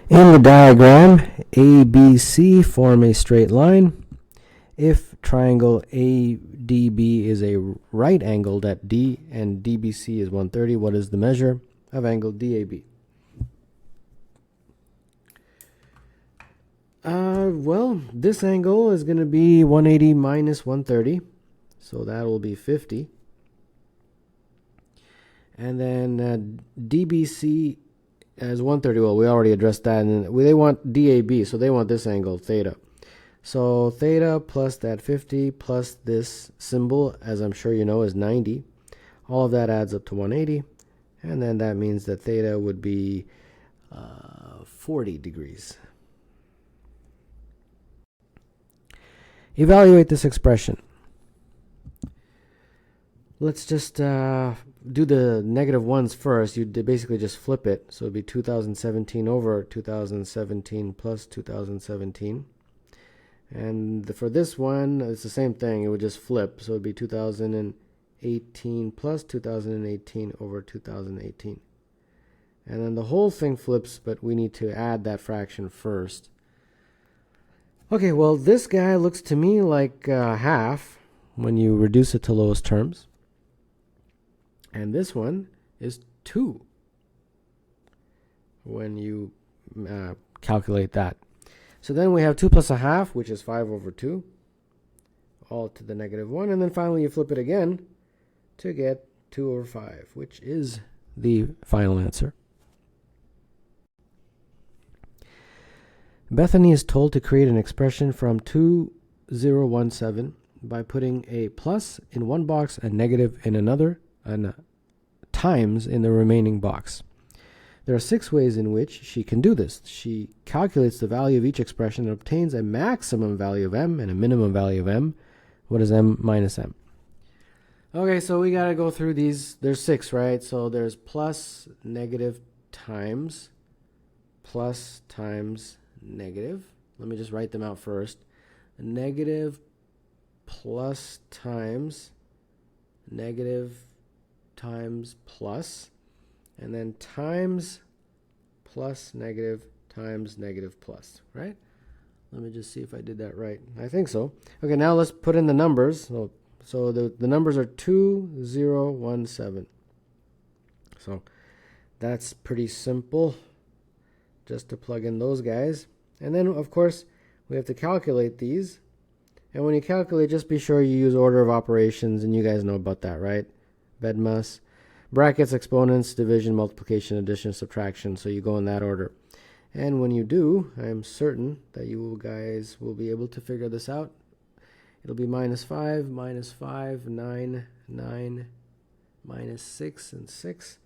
In the diagram, ABC form a straight line. If triangle ADB is a right angled at D and DBC is 130, what is the measure of angle DAB? Well, this angle is going to be 180 minus 130, so that will be 50. And then DBC as 130, well, we already addressed that, and they want DAB, so they want this angle, theta. So theta plus that 50 plus this symbol, as I'm sure you know, is 90. All of that adds up to 180, and then that means that theta would be 40 degrees. Evaluate this expression. Let's just do the negative ones first. You basically just flip it. So it'd be 2017 over 2017 plus 2017. And for this one, it's the same thing. It would just flip. So it'd be 2018 plus 2018 over 2018. And then the whole thing flips, but we need to add that fraction first. Okay, well, this guy looks to me like half when you reduce it to lowest terms. And this one is 2 when you calculate that. So then we have 2 plus a half, which is 5 over 2, all to the negative 1. And then finally you flip it again to get 2 over 5, which is the final answer. Bethany is told to create an expression from 2017 by putting a plus in one box, a negative in another, and times in the remaining box. There are 6 ways in which she can do this. She calculates the value of each expression and obtains a maximum value of m and a minimum value of m. What is m minus m? Okay, so we got to go through these. There's 6, right? So there's plus, negative, times, plus, times, negative. Let me just write them out first. Negative, plus, times, negative, times, plus, and then times, plus, negative, times, negative, plus, right? Let me just see if I did that right. I think so. Okay, now let's put in the numbers. So the numbers are 2, 0, 1, 7. So that's pretty simple, just to plug in those guys. And then, of course, we have to calculate these. And when you calculate, just be sure you use order of operations, and you guys know about that, right? BEDMAS, brackets, exponents, division, multiplication, addition, subtraction. So you go in that order. And when you do, I'm certain that you guys will be able to figure this out. It'll be minus 5, 9, 9, minus 6, and 6.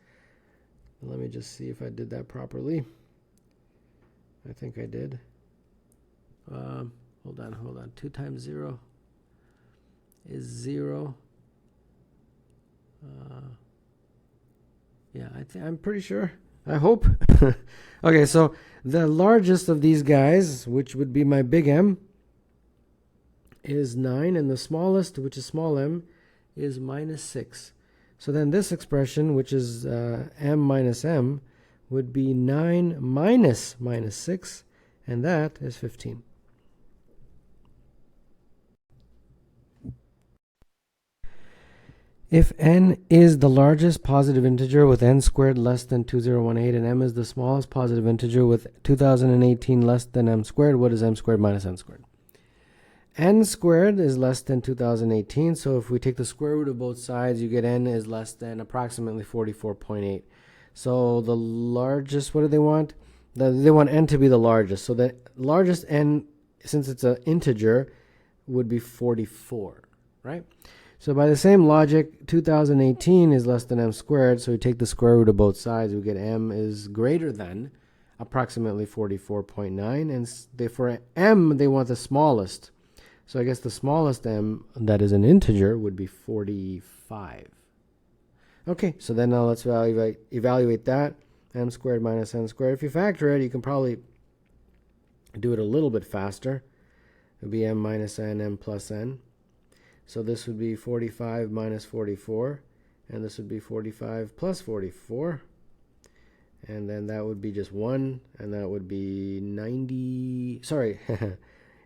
And let me just see if I did that properly. I think I did. Hold on. 2 times 0 is 0. Yeah, I'm pretty sure. I hope. Okay, so the largest of these guys, which would be my big M, is 9, and the smallest, which is small m, is minus 6. So then this expression, which is m minus m, would be 9 minus 6, and that is 15. If n is the largest positive integer with n squared less than 2018, and m is the smallest positive integer with 2018 less than m squared, what is m squared minus n squared? N squared is less than 2018, so if we take the square root of both sides, you get n is less than approximately 44.8. So the largest, what do they want? They want n to be the largest. So the largest n, since it's an integer, would be 44, right? So by the same logic, 2018 is less than m squared, so we take the square root of both sides, we get m is greater than approximately 44.9, and for m, they want the smallest. So I guess the smallest m, that is an integer, would be 45. Okay, so then now let's evaluate that. M squared minus n squared. If you factor it, you can probably do it a little bit faster. It would be m minus n, m plus n. So this would be 45 minus 44, and this would be 45 plus 44. And then that would be just 1, and that would be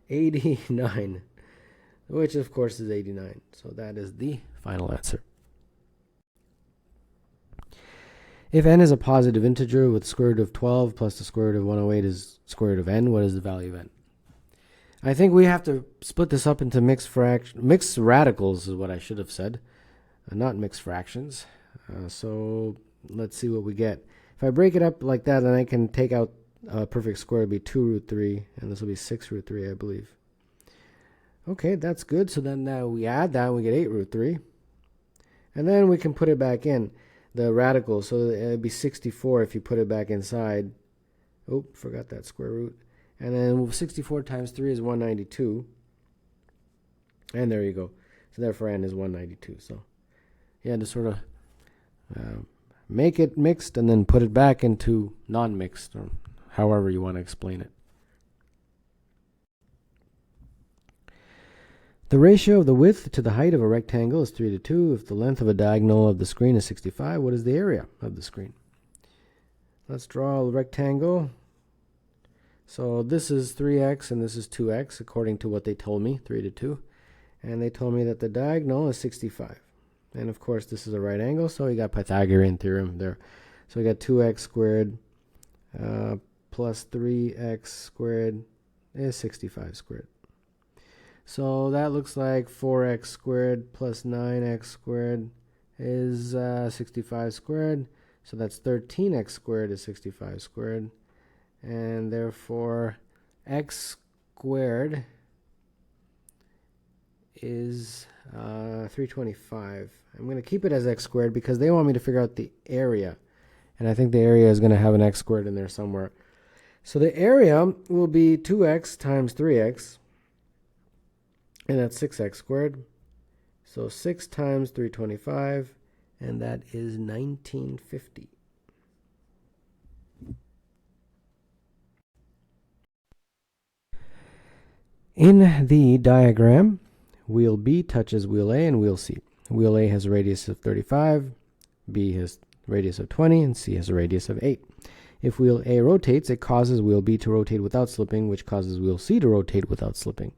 89, which of course is 89. So that is the final answer. If n is a positive integer with square root of 12 plus the square root of 108 is square root of n, what is the value of n? I think we have to split this up into mixed radicals is what I should have said, not mixed fractions. So let's see what we get. If I break it up like that, then I can take out a perfect square. It'll be 2 root 3, and this will be 6 root 3, I believe. Okay, that's good. So then we add that, and we get 8 root 3. And then we can put it back in, the radical. So it'd be 64 if you put it back inside. Oh, forgot that square root. And then 64 times 3 is 192. And there you go. So therefore n is 192. So yeah, to sort of make it mixed and then put it back into non-mixed, or however you want to explain it. The ratio of the width to the height of a rectangle is 3 to 2. If the length of a diagonal of the screen is 65, what is the area of the screen? Let's draw a rectangle. So this is 3x and this is 2x, according to what they told me, 3 to 2. And they told me that the diagonal is 65. And of course, this is a right angle, so we got Pythagorean theorem there. So we got 2x squared plus 3x squared is 65 squared. So that looks like 4x squared plus 9x squared is 65 squared. So that's 13x squared is 65 squared. And therefore, x squared is 325. I'm going to keep it as x squared because they want me to figure out the area. And I think the area is going to have an x squared in there somewhere. So the area will be 2x times 3x. And that's 6x squared. So 6 times 325. And that is 1950. In the diagram, wheel B touches wheel A and wheel C. Wheel A has a radius of 35, B has a radius of 20, and C has a radius of 8. If wheel A rotates, it causes wheel B to rotate without slipping, which causes wheel C to rotate without slipping.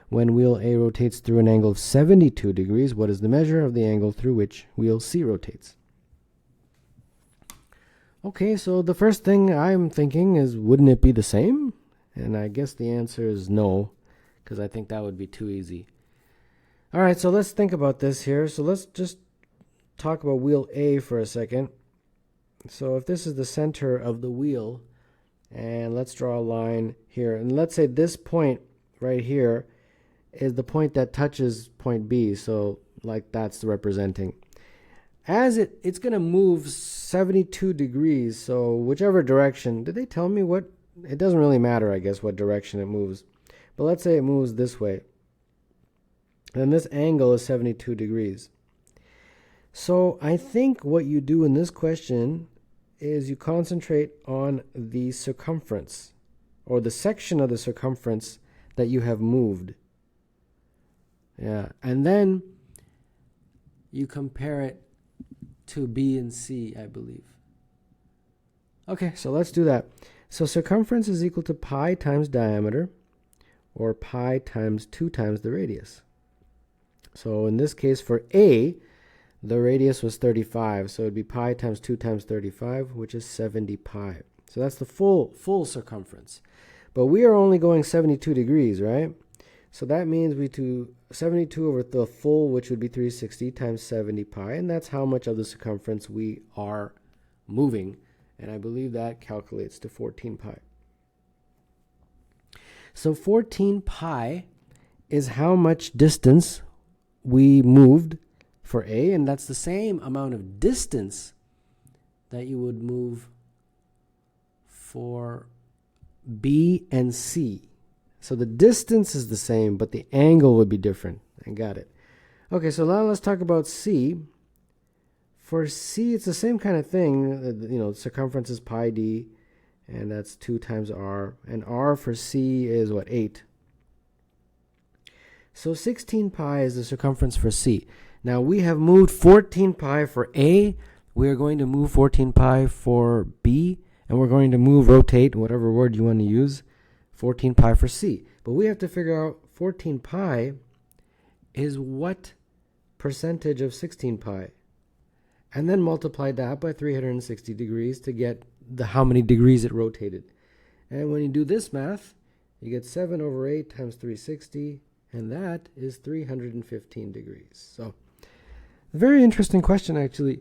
When wheel A rotates through an angle of 72 degrees, what is the measure of the angle through which wheel C rotates? Okay, so the first thing I'm thinking is, wouldn't it be the same? And I guess the answer is no, because I think that would be too easy. All right, so let's think about this here. So let's just talk about wheel A for a second. So if this is the center of the wheel, and let's draw a line here, and let's say this point right here is the point that touches point B, so like that's representing. As it's going to move 72 degrees, so whichever direction, did they tell me what? It doesn't really matter, I guess, what direction it moves. But let's say it moves this way. And this angle is 72 degrees. So I think what you do in this question is you concentrate on the circumference, or the section of the circumference that you have moved. Yeah, and then you compare it to B and C, I believe. Okay, so let's do that. So circumference is equal to pi times diameter, or pi times 2 times the radius. So in this case for A, the radius was 35, so it would be pi times 2 times 35, which is 70 pi. So that's the full circumference. But we are only going 72 degrees, right? So that means we do 72 over the full, which would be 360 times 70 pi, and that's how much of the circumference we are moving. And I believe that calculates to 14 pi. So 14 pi is how much distance we moved for A, and that's the same amount of distance that you would move for B and C. So the distance is the same, but the angle would be different. I got it. Okay, so now let's talk about C. For C, it's the same kind of thing. Circumference is pi d, and that's 2 times r. And r for C is what, 8. So 16 pi is the circumference for C. Now we have moved 14 pi for A. we're going to move 14 pi for B, and we're going to rotate, whatever word you want to use, 14 pi for C. But we have to figure out 14 pi is what percentage of 16 pi, and then multiply that by 360 degrees to get how many degrees it rotated. And when you do this math, you get 7 over 8 times 360, and that is 315 degrees. So, very interesting question, actually.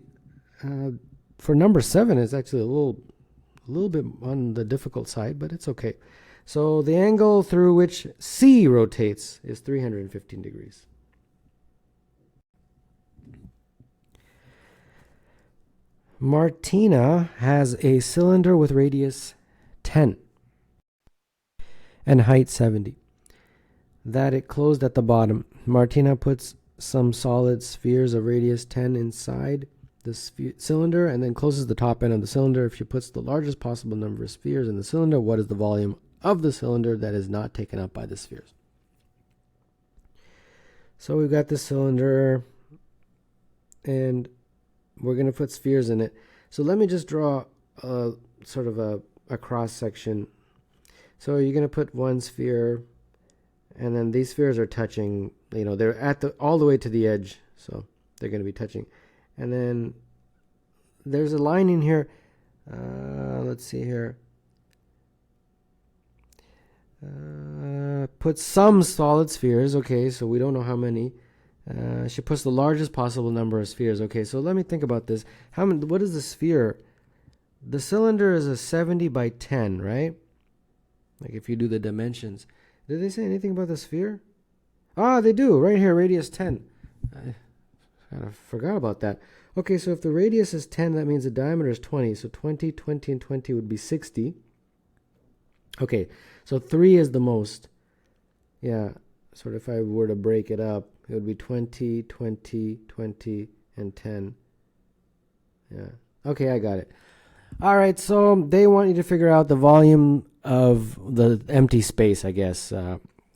For number 7, it's actually a little bit on the difficult side, but it's okay. So the angle through which C rotates is 315 degrees. Martina has a cylinder with radius 10 and height 70. That it closed at the bottom. Martina puts some solid spheres of radius 10 inside the cylinder and then closes the top end of the cylinder. If she puts the largest possible number of spheres in the cylinder, what is the volume of the cylinder that is not taken up by the spheres? So we've got the cylinder, and we're going to put spheres in it. So let me just draw a sort of a cross section. So you're going to put one sphere, and then these spheres are touching, they're at all the way to the edge, so they're going to be touching. And then there's a line in here. Let's see here. Put some solid spheres. Okay, so we don't know how many. She puts the largest possible number of spheres. Okay, so let me think about this. What is the sphere? The cylinder is a 70 by 10, right? Like if you do the dimensions. Did they say anything about the sphere? Ah, they do, right here, radius 10. I kind of forgot about that. Okay, so if the radius is 10, that means the diameter is 20. So 20, 20, and 20 would be 60. Okay, so 3 is the most. Yeah, sort of if I were to break it up, it would be 20, 20, 20, and 10. Yeah, okay, I got it. All right, so they want you to figure out the volume of the empty space, I guess.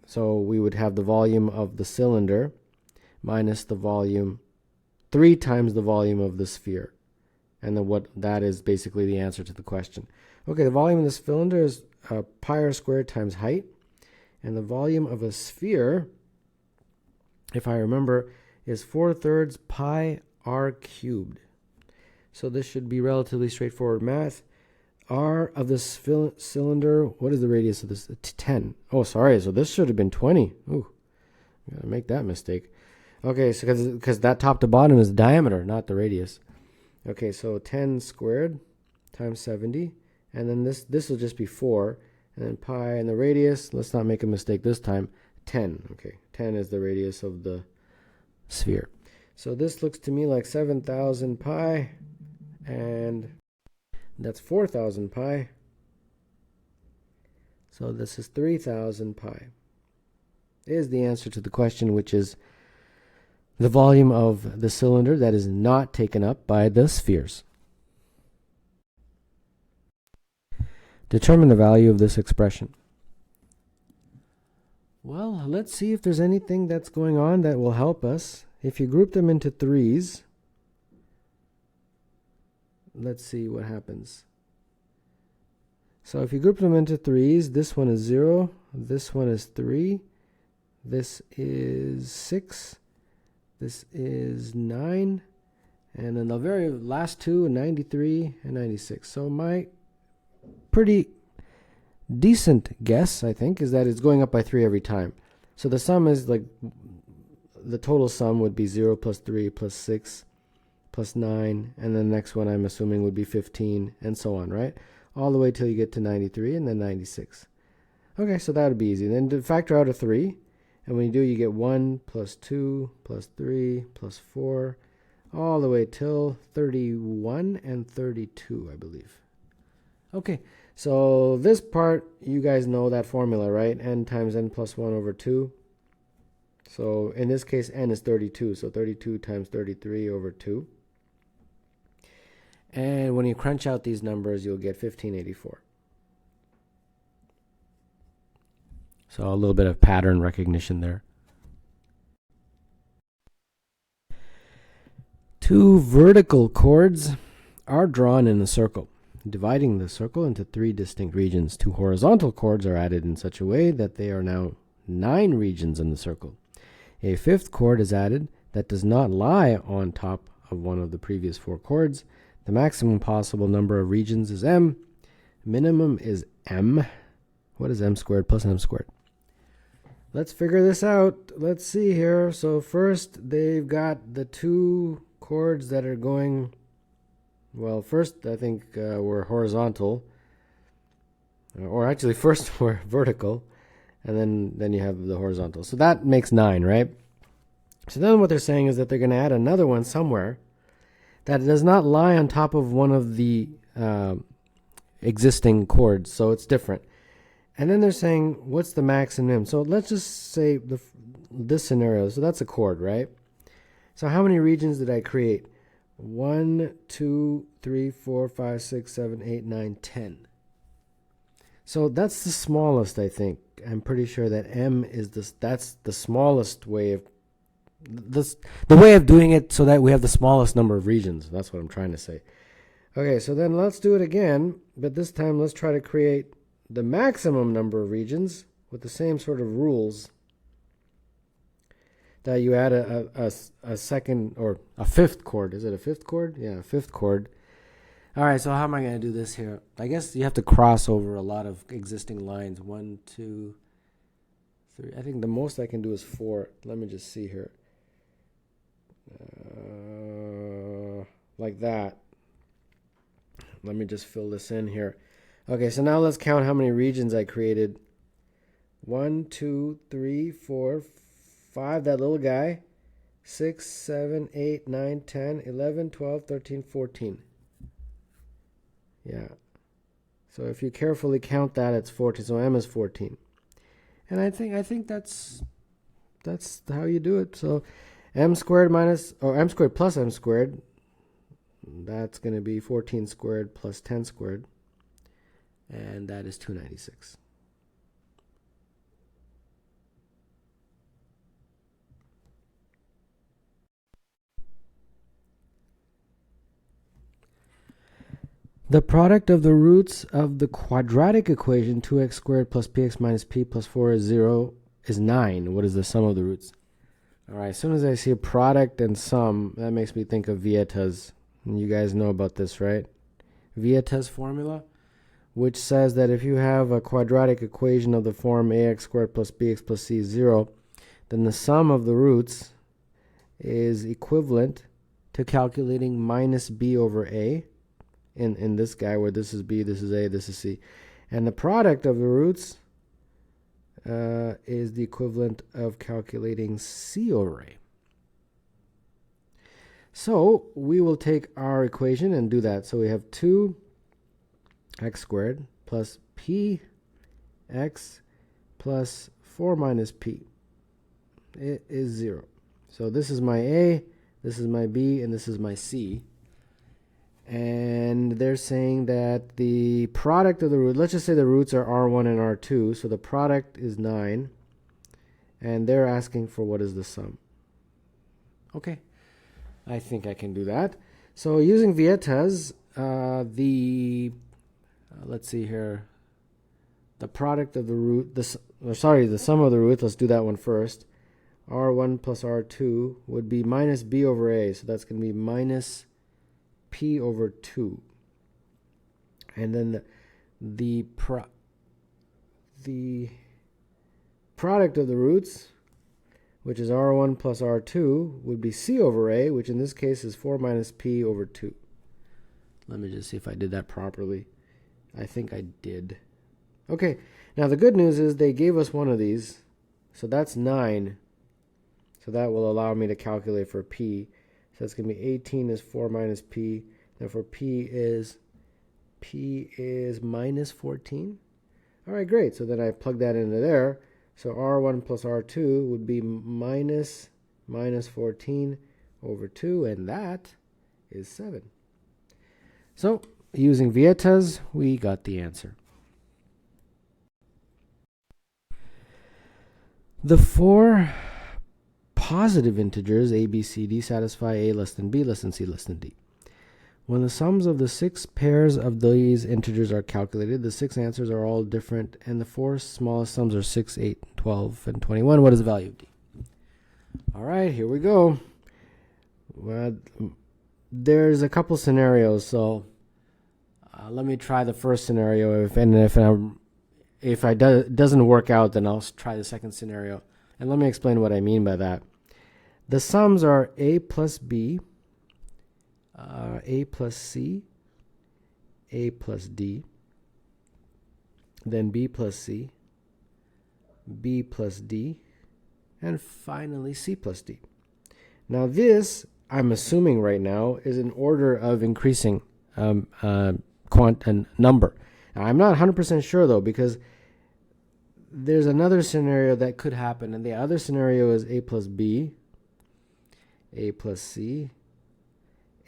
So we would have the volume of the cylinder minus the volume, 3 times the volume of the sphere. And then what that is basically the answer to the question. Okay, the volume of the cylinder is pi r squared times height. And the volume of a sphere, if I remember, is 4/3 pi r cubed. So this should be relatively straightforward math. R of the cylinder, what is the radius of this? 10. Oh, sorry, so this should have been 20. Ooh, gotta make that mistake. Okay, so because that top to bottom is the diameter, not the radius. Okay, so 10 squared times 70. And then this will just be 4. And then pi, and the radius, let's not make a mistake this time, 10. Okay, 10 is the radius of the sphere. So this looks to me like 7,000 pi, and that's 4,000 pi. So this is 3,000 pi. Is the answer to the question, which is the volume of the cylinder that is not taken up by the spheres. Determine the value of this expression. Well, let's see if there's anything that's going on that will help us. If you group them into threes, let's see what happens. So if you group them into threes, this one is 0, this one is 3, this is 6, this is 9, and then the very last two, 93 and 96. So my pretty decent guess, I think, is that it's going up by 3 every time. So the sum is like, the total sum would be 0 plus 3 plus 6 plus 9, and then the next one I'm assuming would be 15, and so on, right? All the way till you get to 93 and then 96. Okay, so that would be easy. Then to factor out a 3, and when you do, you get 1 plus 2 plus 3 plus 4, all the way till 31 and 32, I believe. Okay, so this part, you guys know that formula, right? N times n plus 1 over 2. So in this case, n is 32, so 32 times 33 over 2. And when you crunch out these numbers, you'll get 1584. So a little bit of pattern recognition there. Two vertical chords are drawn in a circle, dividing the circle into 3 distinct regions. 2 horizontal chords are added in such a way that they are now 9 regions in the circle. A 5th chord is added that does not lie on top of one of the previous 4 chords. The maximum possible number of regions is m. Minimum is m. What is m squared plus m squared? Let's figure this out. Let's see here. So first, they've got the 2 chords that are going, well, first I think were horizontal, or actually first were vertical, and then you have the horizontal. So that makes 9, right? So then what they're saying is that they're going to add another one somewhere that does not lie on top of one of the existing chords, so it's different. And then they're saying, what's the max and min? So let's just say this scenario. So that's a chord, right? So how many regions did I create? 1, 2, 3, 4, 5, 6, 7, 8, 9, 10. So that's the smallest, I think. I'm pretty sure that m is that's the smallest way of the way of doing it, so that we have the smallest number of regions. That's what I'm trying to say. Okay, so then let's do it again, but this time let's try to create the maximum number of regions with the same sort of rules that you add a second or a 5th chord. Is it a 5th chord? Yeah, a 5th chord. All right, so how am I going to do this here? I guess you have to cross over a lot of existing lines. 1, 2, 3. I think the most I can do is 4. Let me just see here. Like that. Let me just fill this in here. Okay, so now let's count how many regions I created. 1, 2, 3, 4, 5, that little guy. 6, 7, 8, 9, 10, 11, 12, 13, 14. Yeah. So if you carefully count that, it's 14. So m is 14. And I think that's how you do it. So m squared plus m squared, that's going to be 14 squared plus 10 squared. And that is 296. The product of the roots of the quadratic equation 2x squared plus px minus p plus 4 is 0 is 9. What is the sum of the roots? All right, as soon as I see a product and sum, that makes me think of Vieta's. And you guys know about this, right? Vieta's formula, which says that if you have a quadratic equation of the form ax squared plus bx plus c is 0, then the sum of the roots is equivalent to calculating minus b over a in this guy, where this is b, this is a, this is c. And the product of the roots is the equivalent of calculating c over a. So we will take our equation and do that. So we have 2x squared plus px plus 4 minus p. It is 0. So this is my a, this is my b, and this is my c. And they're saying that the product of the root, let's just say the roots are r1 and r2, so the product is 9. And they're asking for what is the sum. Okay, I think I can do that. So using Vieta's, let's see here, the product of the root, the sum of the root, let's do that one first. R1 plus R2 would be minus b over a, so that's going to be minus p over 2. And then the product of the roots, which is r1 plus r2, would be c over a, which in this case is 4 minus p over 2. Let me just see if I did that properly. I think I did. Okay, now the good news is they gave us one of these, so that's 9. So that will allow me to calculate for p. So that's going to be 18 is 4 minus p. Therefore p is minus 14. All right, great. So then I plug that into there. So r1 plus r2 would be minus 14 over 2, and that is 7. So using Vieta's, we got the answer. The 4 positive integers a, b, c, d satisfy a less than b less than c less than d. When the sums of the 6 pairs of these integers are calculated, the 6 answers are all different, and the 4 smallest sums are 6, 8, 12, and 21. What is the value of d? All right, here we go. Well, there's a couple scenarios, so let me try the first scenario. If it doesn't work out, then I'll try the second scenario. And let me explain what I mean by that. The sums are a plus b, a plus c, a plus d, then b plus c, b plus d, and finally c plus d. Now this, I'm assuming right now, is an order of increasing number. Now, I'm not 100% sure though, because there's another scenario that could happen, and the other scenario is a plus b, a plus c,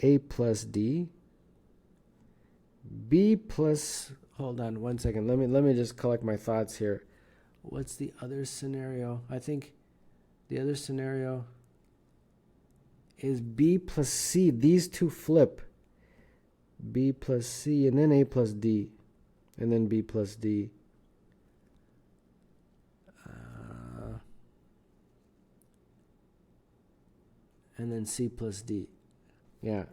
a plus d, b plus, hold on one second, let me just collect my thoughts here. What's the other scenario? I think the other scenario is b plus c. These two flip. B plus c, and then a plus d, and then b plus d. And then c plus d. Yeah.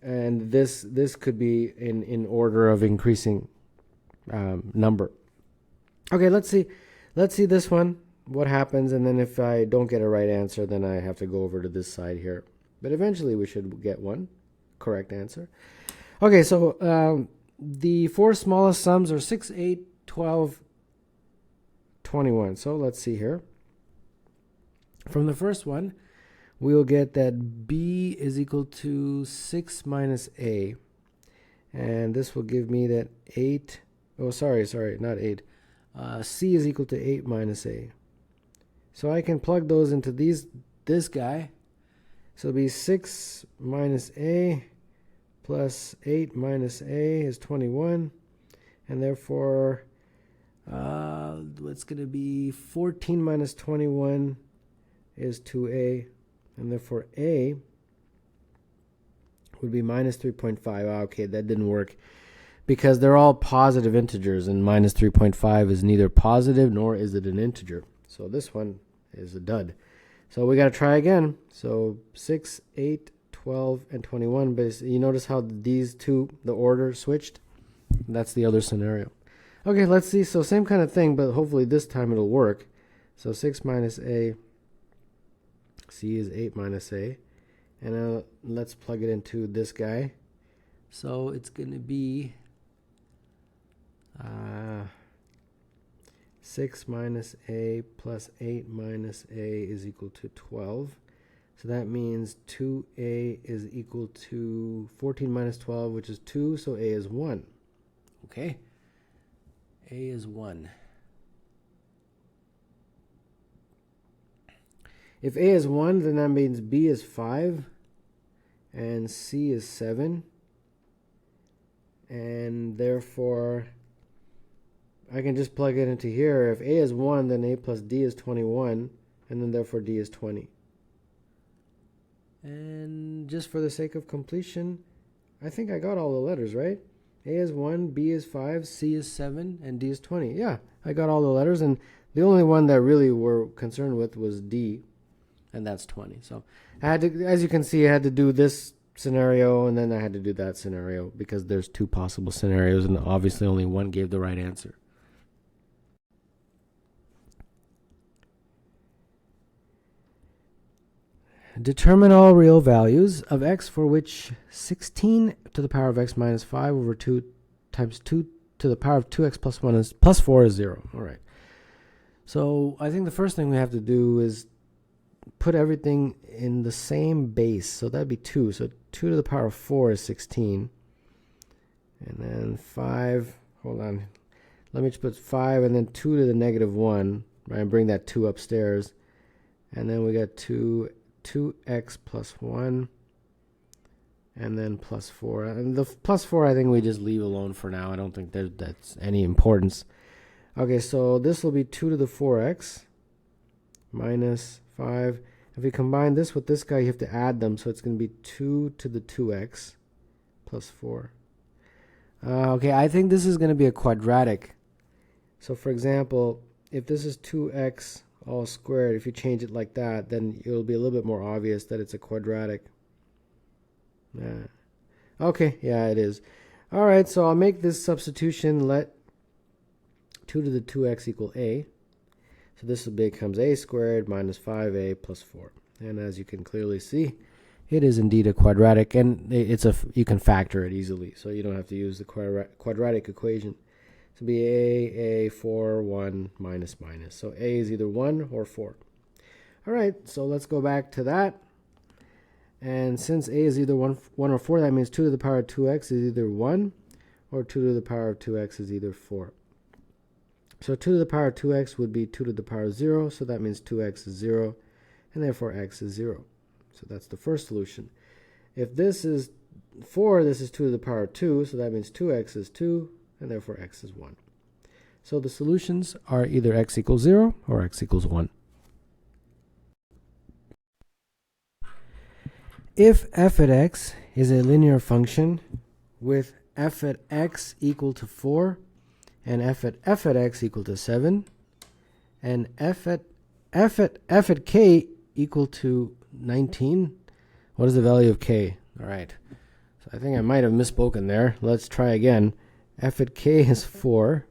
And this could be in order of increasing number. Okay, let's see this one, what happens, and then if I don't get a right answer, then I have to go over to this side here. But eventually we should get one correct answer. Okay, so the 4 smallest sums are 6, 8, 12, 21. So let's see here. From the first one, we'll get that b is equal to 6 minus a. And this will give me that 8. Oh, sorry, not 8. C is equal to 8 minus a. So I can plug those into this guy. So it'll be 6 minus a plus 8 minus a is 21. And therefore, what's going to be 14 minus 21 is 2a. And therefore, a would be minus 3.5. Okay, that didn't work, because they're all positive integers, and minus 3.5 is neither positive nor is it an integer. So this one is a dud. So we got to try again. So 6, 8, 12, and 21. But you notice how these two, the order switched? That's the other scenario. Okay, let's see. So same kind of thing, but hopefully this time it'll work. So 6 minus a, c is 8 minus a. And let's plug it into this guy. So it's going to be 6 minus a plus 8 minus a is equal to 12. So that means 2a is equal to 14 minus 12, which is 2, so a is 1. Okay? A is 1. If a is 1, then that means b is 5, and c is 7. And therefore, I can just plug it into here. If a is 1, then a plus d is 21, and then therefore d is 20. And just for the sake of completion, I think I got all the letters, right? A is 1, B is 5, C is 7, and D is 20. Yeah, I got all the letters, and the only one that really we're concerned with was D, and that's 20. So I had to, as you can see, I had to do this scenario, and then I had to do that scenario, because there's 2 possible scenarios, and obviously only one gave the right answer. Determine all real values of x for which 16 to the power of x minus 5 over 2 times 2 to the power of 2x plus 1 is plus 4 is 0. All right. So I think the first thing we have to do is put everything in the same base. So that'd be 2. So 2 to the power of 4 is 16. And then 5, hold on. Let me just put 5 and then 2 to the negative 1. Right, and bring that 2 upstairs. And then we got 2x plus 1, and then plus 4. And the plus 4 I think we just leave alone for now. I don't think that's any importance. Okay, so this will be 2 to the 4x minus 5, If we combine this with this guy, you have to add them, so it's going to be 2 to the 2x plus 4. Okay, I think this is going to be a quadratic. So for example, if this is 2x all squared, if you change it like that, then it'll be a little bit more obvious that it's a quadratic. Okay, yeah, it is. All right, so I'll make this substitution. Let 2 to the 2x equal a. So this becomes a squared minus 5a plus 4. And as you can clearly see, it is indeed a quadratic, and you can factor it easily, so you don't have to use the quadratic equation. So it'll be a 4, 1, minus, minus. So a is either 1 or 4. All right, so let's go back to that. And since a is either 1 or 4, that means 2 to the power of 2x is either 1, or 2 to the power of 2x is either 4. So 2 to the power of 2x would be 2 to the power of 0, so that means 2x is 0, and therefore x is 0. So that's the first solution. If this is 4, this is 2 to the power of 2, so that means 2x is 2, and therefore x is 1. So the solutions are either x equals 0 or x equals 1. If f at x is a linear function with f at x equal to 4 and f at x equal to 7 and f at k equal to 19, what is the value of k? All right, so I think I might have misspoken there. Let's try again. F at k is 4.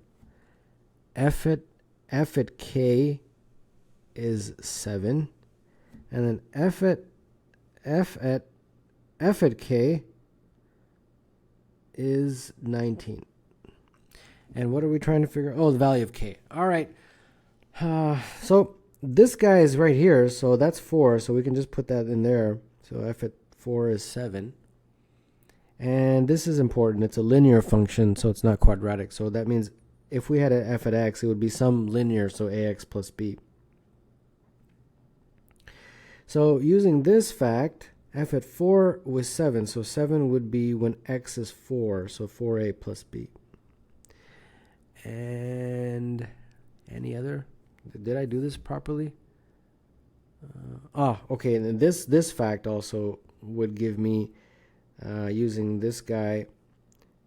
F at k is 7, and then f at k is 19. And what are we trying to figure? Oh, the value of k. All right. So this guy is right here, so that's 4, so we can just put that in there. So f at 4 is 7. And this is important. It's a linear function, so it's not quadratic. So that means if we had an f at x, it would be some linear, so ax plus b. So using this fact, f at 4 was 7, so 7 would be when x is 4, so 4a plus b. And any other? Did I do this properly? Okay, and then this fact also would give me, using this guy,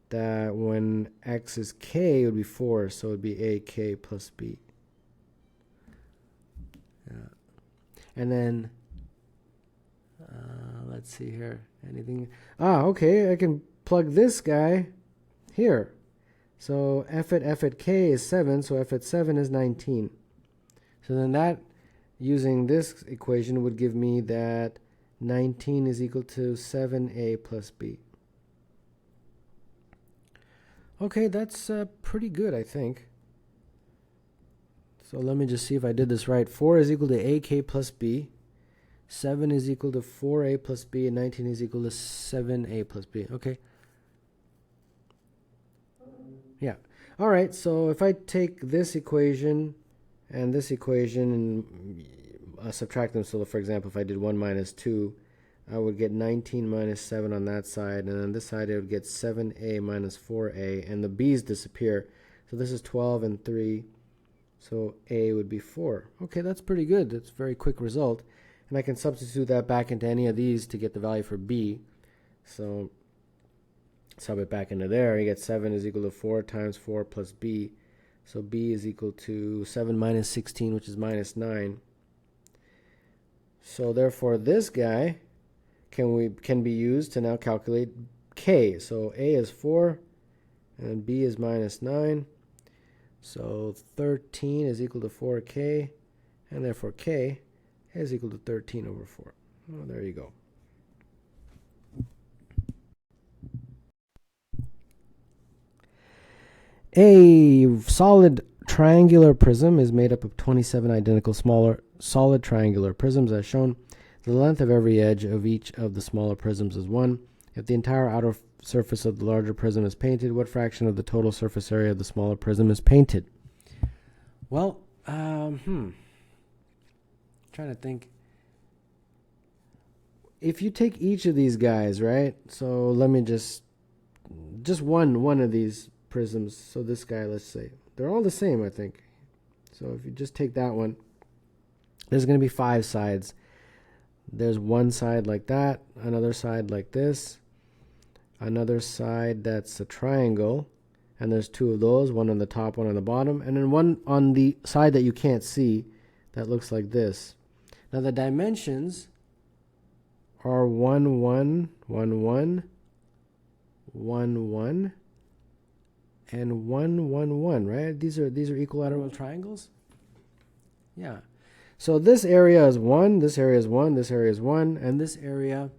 that when x is k, it would be 4, so it would be ak plus b. And then, let's see here, anything? Okay, I can plug this guy here. So f at k is 7, so f at 7 is 19. So then that, using this equation, would give me that 19 is equal to 7a plus b. Okay, that's pretty good, I think. So let me just see if I did this right. 4 is equal to ak plus b. 7 is equal to 4a plus b, and 19 is equal to 7a plus b. Okay. Yeah. All right, so if I take this equation and subtract them, so for example, if I did 1 minus 2, I would get 19 minus 7 on that side, and on this side I would get 7a minus 4a, and the b's disappear. So this is 12 and 3, so a would be 4. Okay, that's pretty good. That's a very quick result. And I can substitute that back into any of these to get the value for b. So sub it back into there. You get 7 is equal to 4 times 4 plus b. So b is equal to 7 minus 16, which is minus 9. So therefore this guy can be used to now calculate k. So a is 4 and b is minus 9. So 13 is equal to 4k, and therefore k is equal to 13 over 4. Oh, there you go. A solid triangular prism is made up of 27 identical smaller solid triangular prisms as shown. The length of every edge of each of the smaller prisms is 1. If the entire outer surface of the larger prism is painted, what fraction of the total surface area of the smaller prism is painted? Well, trying to think. If you take each of these guys, right? So let me just one of these prisms. So this guy, let's say, they're all the same, I think. So if you just take that one, there's going to be 5 sides. there's one side like that, another side like this, another side that's a triangle, and there's two of those, one on the top, one on the bottom, and then one on the side that you can't see that looks like this. Now the dimensions are 1, 1, 1, 1, 1, 1, and 1, 1, 1, right? These are equilateral triangles? Yeah. So this area is 1, this area is 1, this area is 1, and this area,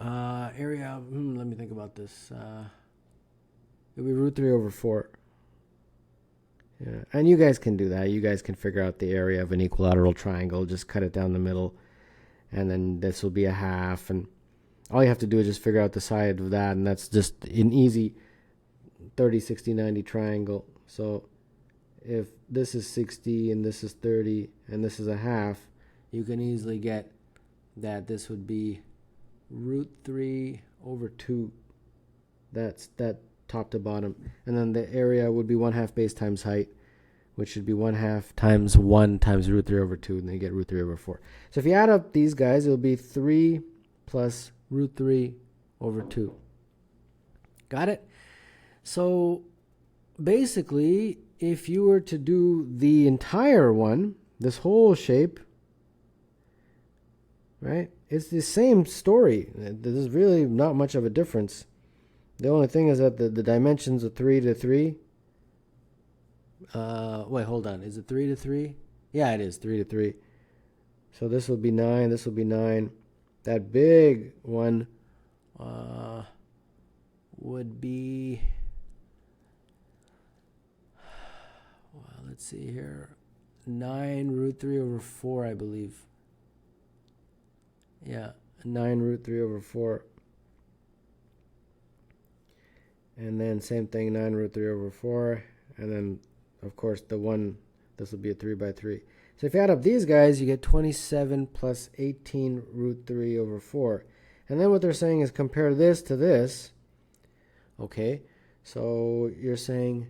let me think about this. It'll be root 3 over 4. Yeah, and you guys can do that. You guys can figure out the area of an equilateral triangle. Just cut it down the middle, and then this will be a half, and all you have to do is just figure out the side of that, and that's just an easy 30, 60, 90 triangle. So if this is 60 and this is 30 and this is a half, you can easily get that this would be root 3 over 2. That's that top to bottom. And then the area would be 1/2 base times height, which should be 1/2 times 1 times root 3 over 2, and then you get root 3 over 4. So if you add up these guys, it'll be 3 plus root 3 over 2. Got it? So basically, if you were to do the entire one, this whole shape, right, it's the same story. There's really not much of a difference. The only thing is that the dimensions are 3 to 3. Wait, hold on. Is it 3 to 3? Yeah, it is 3 to 3. So this will be 9. This will be 9. That big one would be, well, let's see here, 9 root 3 over 4, I believe. Yeah, 9 root 3 over 4. And then same thing, 9 root 3 over 4. And then, of course, the one, this will be a 3 by 3. So if you add up these guys, you get 27 plus 18 root 3 over 4. And then what they're saying is compare this to this. Okay, so you're saying,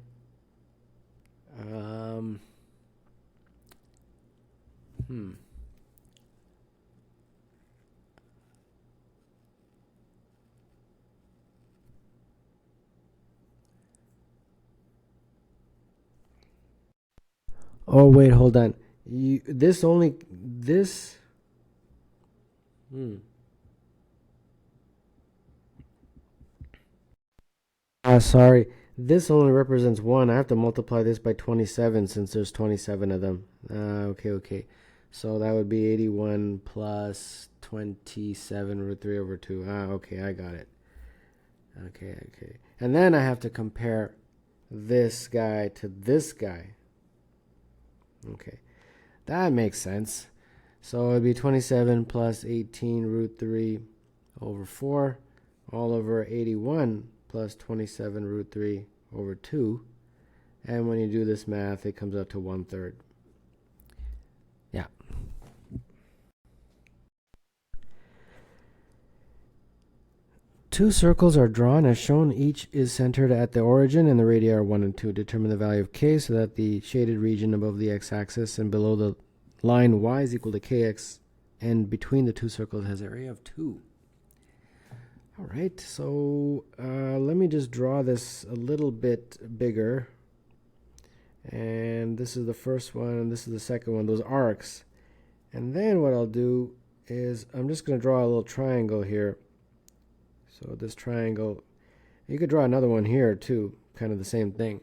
Oh, wait, hold on. Sorry. This only represents 1. I have to multiply this by 27 since there's 27 of them. Okay. So that would be 81 plus 27 root 3 over 2. Okay, I got it. Okay. And then I have to compare this guy to this guy. Okay, that makes sense. So it would be 27 plus 18 root 3 over 4 all over 81 plus 27 root 3 over 2. And when you do this math, it comes out to 1/3. Yeah. Two circles are drawn as shown. Each is centered at the origin and the radii are 1 and 2. Determine the value of k so that the shaded region above the x-axis and below the line y is equal to kx, and between the two circles has area of 2. All right, so let me just draw this a little bit bigger. And this is the first one, and this is the second one, those arcs. And then what I'll do is I'm just going to draw a little triangle here. So this triangle, you could draw another one here too, kind of the same thing.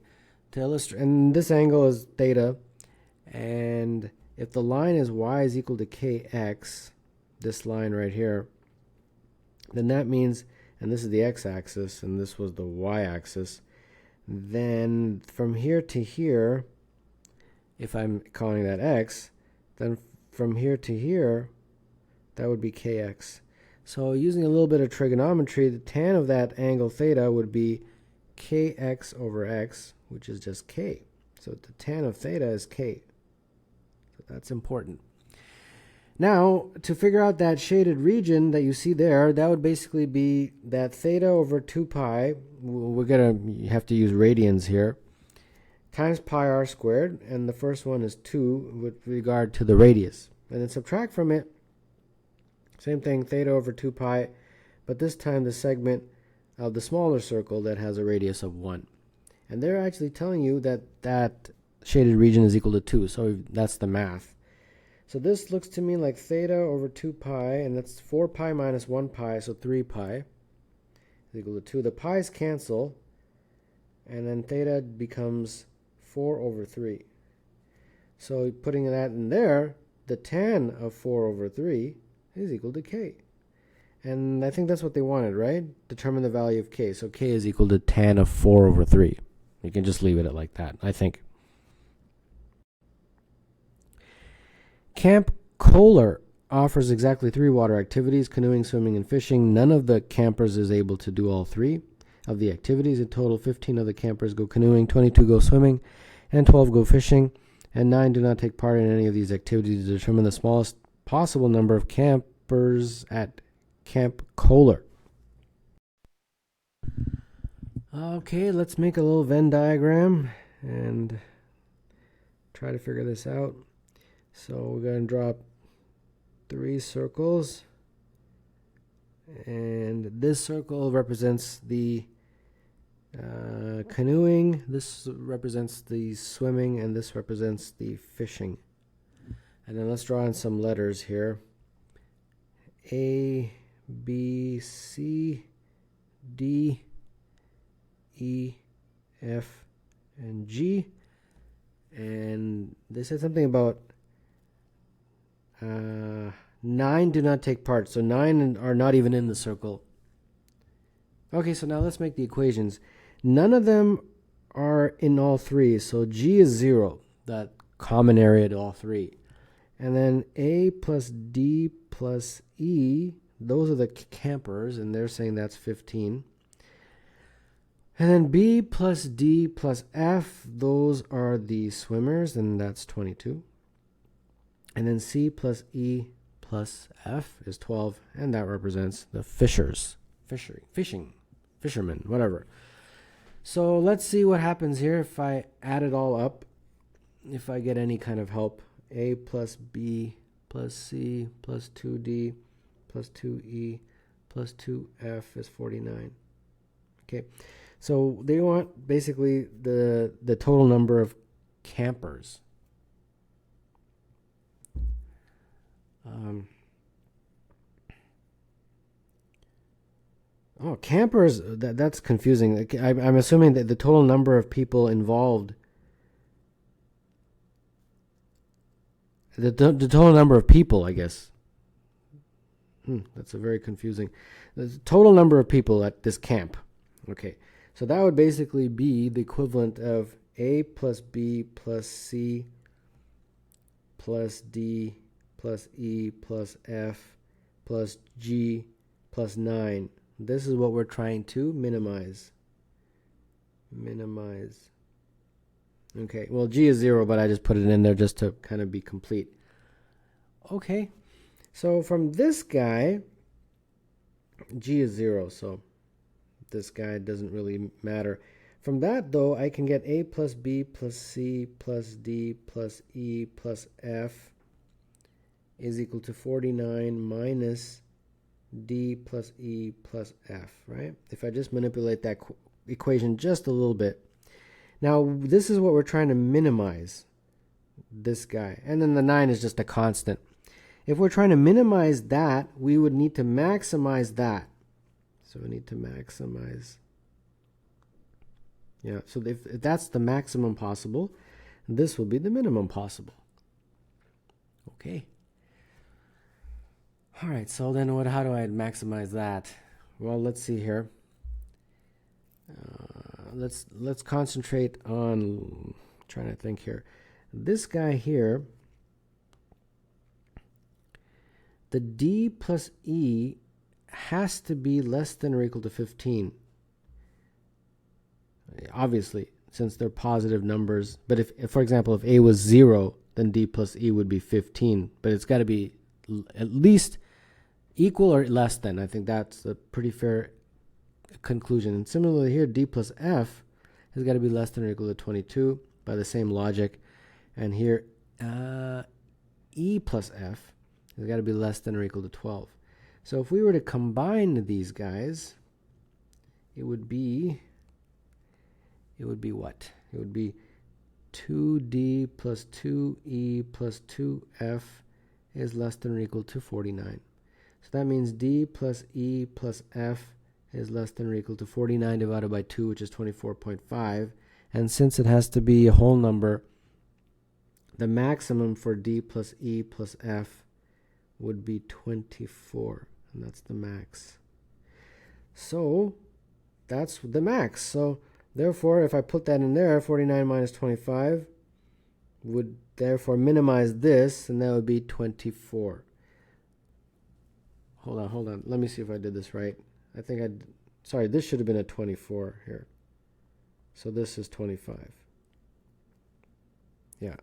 To illustrate, and this angle is theta, and if the line is y is equal to kx, this line right here, then that means, and this is the x-axis, and this was the y-axis, then from here to here, if I'm calling that x, then from here to here, that would be kx. So using a little bit of trigonometry, the tan of that angle theta would be kx over x, which is just k. So the tan of theta is k. So that's important. Now, to figure out that shaded region that you see there, that would basically be that theta over 2 pi, we're going to have to use radians here, times pi r squared, and the first one is 2 with regard to the radius. And then subtract from it, same thing, theta over 2 pi, but this time the segment of the smaller circle that has a radius of 1. And they're actually telling you that that shaded region is equal to 2, so that's the math. So this looks to me like theta over 2 pi, and that's 4 pi minus 1 pi, so 3 pi is equal to 2. The pi's cancel, and then theta becomes 4 over 3. So putting that in there, the tan of 4 over 3 is equal to k. And I think that's what they wanted, right? Determine the value of k. So k is equal to tan of 4 over 3. You can just leave it like that, I think. Camp Kohler offers exactly 3 water activities: canoeing, swimming, and fishing. None of the campers is able to do all 3 of the activities. In total, 15 of the campers go canoeing, 22 go swimming, and 12 go fishing, and 9 do not take part in any of these activities. To determine the smallest possible number of campers at Camp Kohler. Okay, let's make a little Venn diagram and try to figure this out. So we're going to draw 3 circles, and this circle represents the canoeing, this represents the swimming, and this represents the fishing. And then let's draw in some letters here. A, B, C, D, E, F, and G. And they said something about 9 do not take part. So 9 are not even in the circle. Okay, so now let's make the equations. None of them are in all 3. So G is 0, that common area to all 3. And then A plus D plus E, those are the campers, and they're saying that's 15. And then B plus D plus F, those are the swimmers, and that's 22. And then C plus E plus F is 12, and that represents the fishermen, whatever. So let's see what happens here if I add it all up, if I get any kind of help. A plus B plus C plus 2D plus 2E plus 2F is 49. Okay, so they want basically the total number of campers. Campers, that's confusing. I'm assuming that the total number of people involved, the total number of people, I guess. That's a very confusing. The total number of people at this camp. Okay, so that would basically be the equivalent of A plus B plus C plus D plus E plus F plus G plus 9. This is what we're trying to minimize. Okay, well, G is 0, but I just put it in there just to kind of be complete. Okay, so from this guy, G is 0, so this guy doesn't really matter. From that, though, I can get A plus B plus C plus D plus E plus F is equal to 49 minus D plus E plus F, right? If I just manipulate that equation just a little bit. Now, this is what we're trying to minimize, this guy. And then the 9 is just a constant. If we're trying to minimize that, we would need to maximize that. So we need to maximize. Yeah, so if that's the maximum possible, this will be the minimum possible. Okay. All right, so then how do I maximize that? Well, let's see here. Let's concentrate on trying to think here. This guy here, the D plus E has to be less than or equal to 15. Obviously, since they're positive numbers. But if for example, if A was 0, then D plus E would be 15. But it's got to be at least equal or less than. I think that's a pretty fair conclusion. And similarly here, D plus F has got to be less than or equal to 22 by the same logic. And here, e plus f has got to be less than or equal to 12. So if we were to combine these guys, it would be what? It would be 2d plus 2e plus 2f is less than or equal to 49. So that means d plus e plus f is less than or equal to 49 divided by 2, which is 24.5. And since it has to be a whole number, the maximum for d plus e plus f would be 24. And that's the max. So that's the max. So therefore, if I put that in there, 49 minus 25 would therefore minimize this, and that would be 24. Hold on. Let me see if I did this right. I think sorry, this should have been a 24 here. So this is 25. Yeah.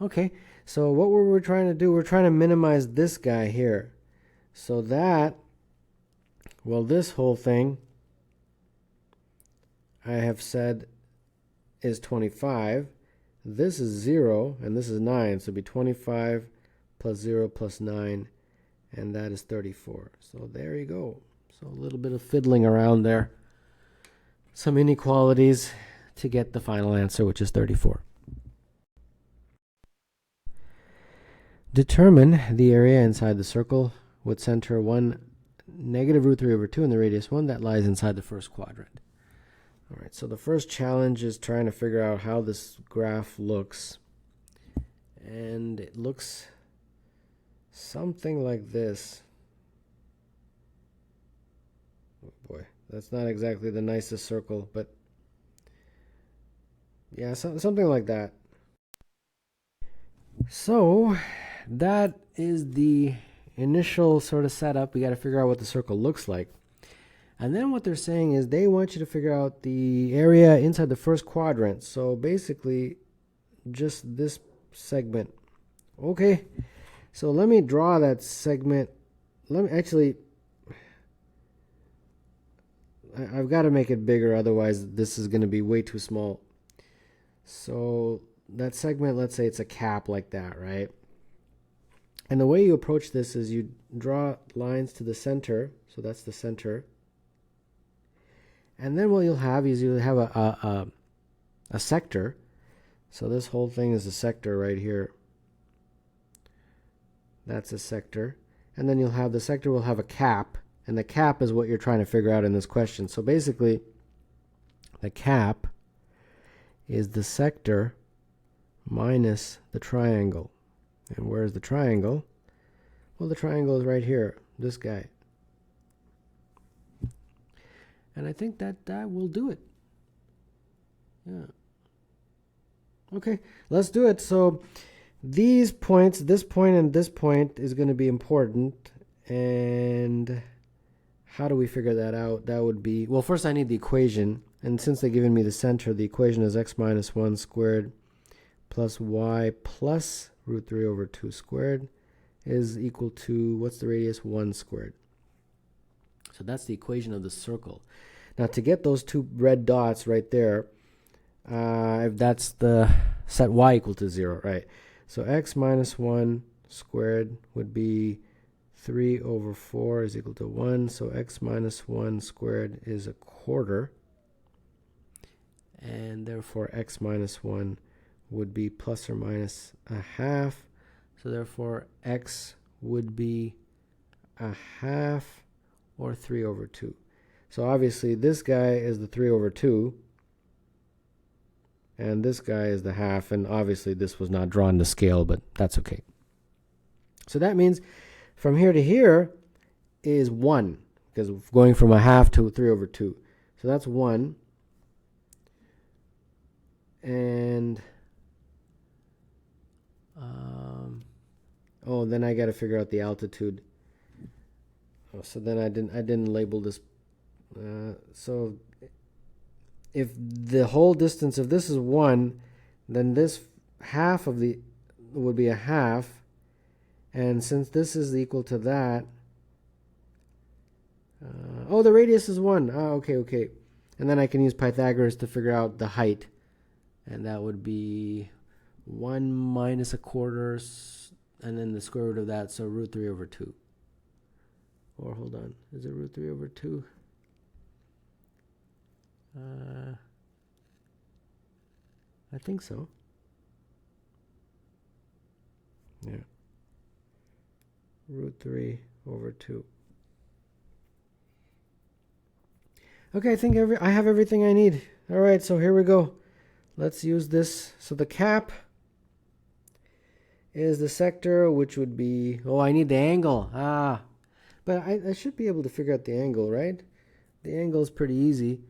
Okay, so what we're trying to do, we're trying to minimize this guy here. So that, well, this whole thing, I have said, is 25. This is 0, and this is 9. So it'd be 25 plus 0 plus 9, and that is 34. So there you go. So a little bit of fiddling around there. Some inequalities to get the final answer, which is 34. Determine the area inside the circle with center 1 negative root 3 over 2 and the radius 1 that lies inside the first quadrant. All right, so the first challenge is trying to figure out how this graph looks. And it looks something like this. Oh boy, that's not exactly the nicest circle, but yeah, something like that. So that is the initial sort of setup. We got to figure out what the circle looks like. And then what they're saying is they want you to figure out the area inside the first quadrant. So basically just this segment. Okay, so let me draw that segment. Let me actually, I've got to make it bigger, otherwise this is going to be way too small. So that segment, let's say it's a cap like that, right? And the way you approach this is you draw lines to the center. So that's the center. And then what you'll have is you'll have a sector. So this whole thing is a sector right here. That's a sector. And then you'll have the sector will have a cap. And the cap is what you're trying to figure out in this question. So basically, the cap is the sector minus the triangle. And where's the triangle? Well, the triangle is right here, this guy. And I think that will do it. Yeah. Okay, let's do it. So these points, this point and this point is going to be important. And how do we figure that out? That would be, well, first I need the equation. And since they've given me the center, the equation is x minus 1 squared plus y plus root 3 over 2 squared is equal to, what's the radius? 1 squared. So that's the equation of the circle. Now to get those two red dots right there, if that's the set y equal to 0, right? So x minus 1 squared would be 3 over 4 is equal to 1. So x minus 1 squared is a quarter. And therefore x minus 1 would be plus or minus a half. So therefore x would be a half or 3 over 2. So obviously this guy is the 3 over 2. And this guy is the half. And obviously this was not drawn to scale, but that's okay. So that means from here to here is 1. Because going from a half to 3 over 2. So that's 1. And oh, then I got to figure out the altitude. Oh, so then I didn't label this. So if the whole distance, if this is 1, then this half of the would be a half, and since this is equal to that, oh, the radius is 1. Oh, okay. And then I can use Pythagoras to figure out the height. And that would be 1 minus a quarter, and then the square root of that, so root 3 over 2. Or hold on, is it root 3 over 2? I think so. Yeah. Root 3 over 2. Okay, I think I have everything I need. All right, so here we go. Let's use this. So the cap is the sector, which would be, oh, I need the angle. But I should be able to figure out the angle, right? The angle is pretty easy.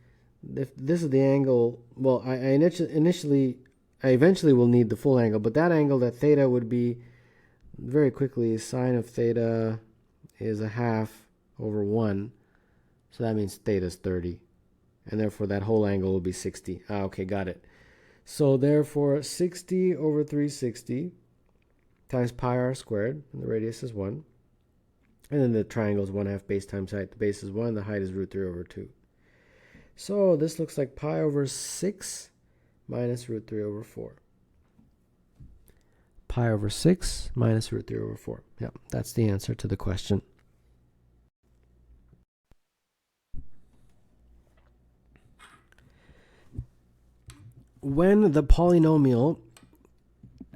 If this is the angle, well, I eventually will need the full angle, but that angle, that theta, would be, very quickly, sine of theta is a half over 1. So that means theta is 30. And therefore, that whole angle will be 60. Okay, got it. So therefore, 60 over 360 times pi r squared, and the radius is 1. And then the triangle is 1/2 base times height. The base is 1, the height is root 3 over 2. So this looks like pi over 6 minus root 3 over 4. Pi over 6 minus root 3 over 4. Yeah, that's the answer to the question. When the polynomial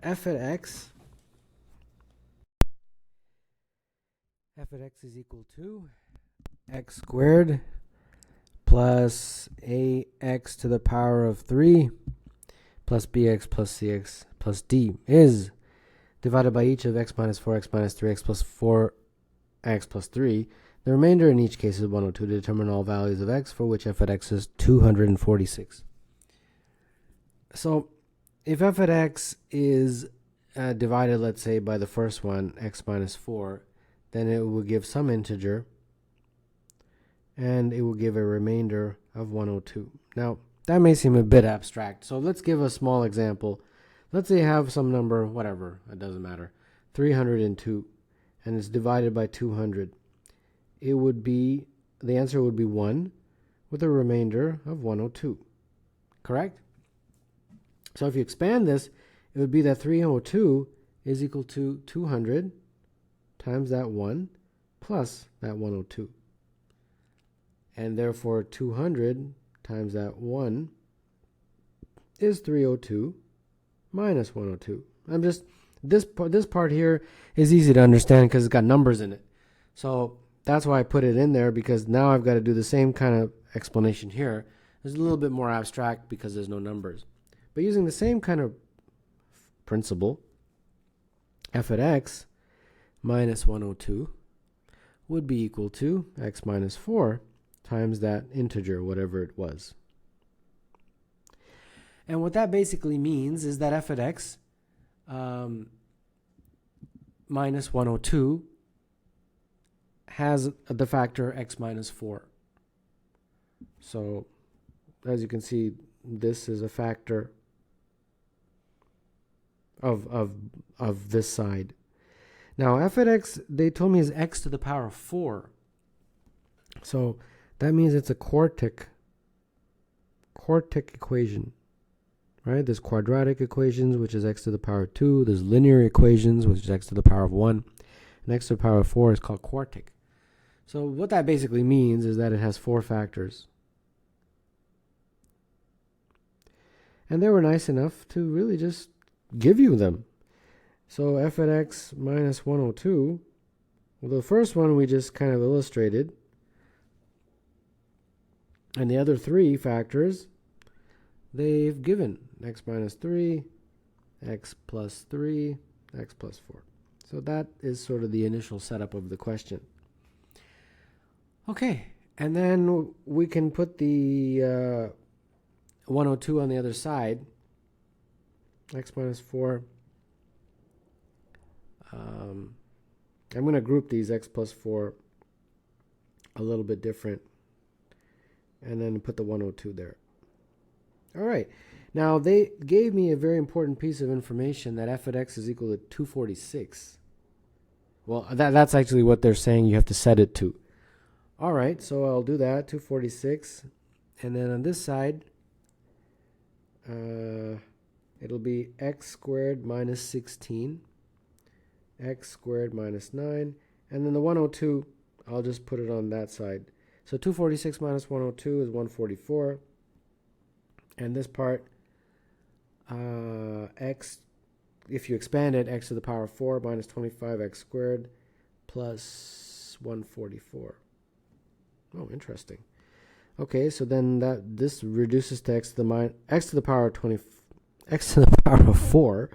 f at x is equal to x squared plus ax to the power of 3 plus bx plus cx plus d is divided by each of x minus 4, x minus 3, x plus 4, x plus 3. The remainder in each case is 102 to determine all values of x for which f at x is 246. So if f at x is divided, let's say, by the first one, x minus 4, then it will give some integer, and it will give a remainder of 102. Now, that may seem a bit abstract, so let's give a small example. Let's say you have some number, whatever, it doesn't matter, 302, and it's divided by 200. It would be, the answer would be 1 with a remainder of 102, correct? So if you expand this, it would be that 302 is equal to 200 times that 1 plus that 102. And therefore 200 times that 1 is 302 minus 102. I'm just, this part here is easy to understand because it's got numbers in it. So that's why I put it in there, because now I've got to do the same kind of explanation here. It's a little bit more abstract because there's no numbers. But using the same kind of principle, f at x minus 102 would be equal to x minus 4 times that integer, whatever it was. And what that basically means is that f at x minus 102 has the factor x minus 4. So as you can see, this is a factor of this side. Now f at x, they told me, is x to the power of 4. So that means it's a quartic equation, right? There's quadratic equations, which is x to the power of 2. There's linear equations, which is x to the power of 1. And x to the power of 4 is called quartic. So what that basically means is that it has 4 factors. And they were nice enough to really just give you them. So f at x minus 102, well, the first one we just kind of illustrated. And the other 3 factors, they've given x minus 3, x plus 3, x plus 4. So that is sort of the initial setup of the question. Okay, and then we can put the 102 on the other side, x minus 4. I'm going to group these x plus 4 a little bit different, and then put the 102 there. All right, now they gave me a very important piece of information, that f at x is equal to 246. Well, that's actually what they're saying you have to set it to. All right, so I'll do that, 246. And then on this side, it'll be x squared minus 16, x squared minus 9, and then the 102, I'll just put it on that side. So 246 minus 102 is 144, and this part, x, if you expand it, x to the power of 4 minus 25x squared plus 144. Oh, interesting. Okay, so then this reduces to x to the power of 4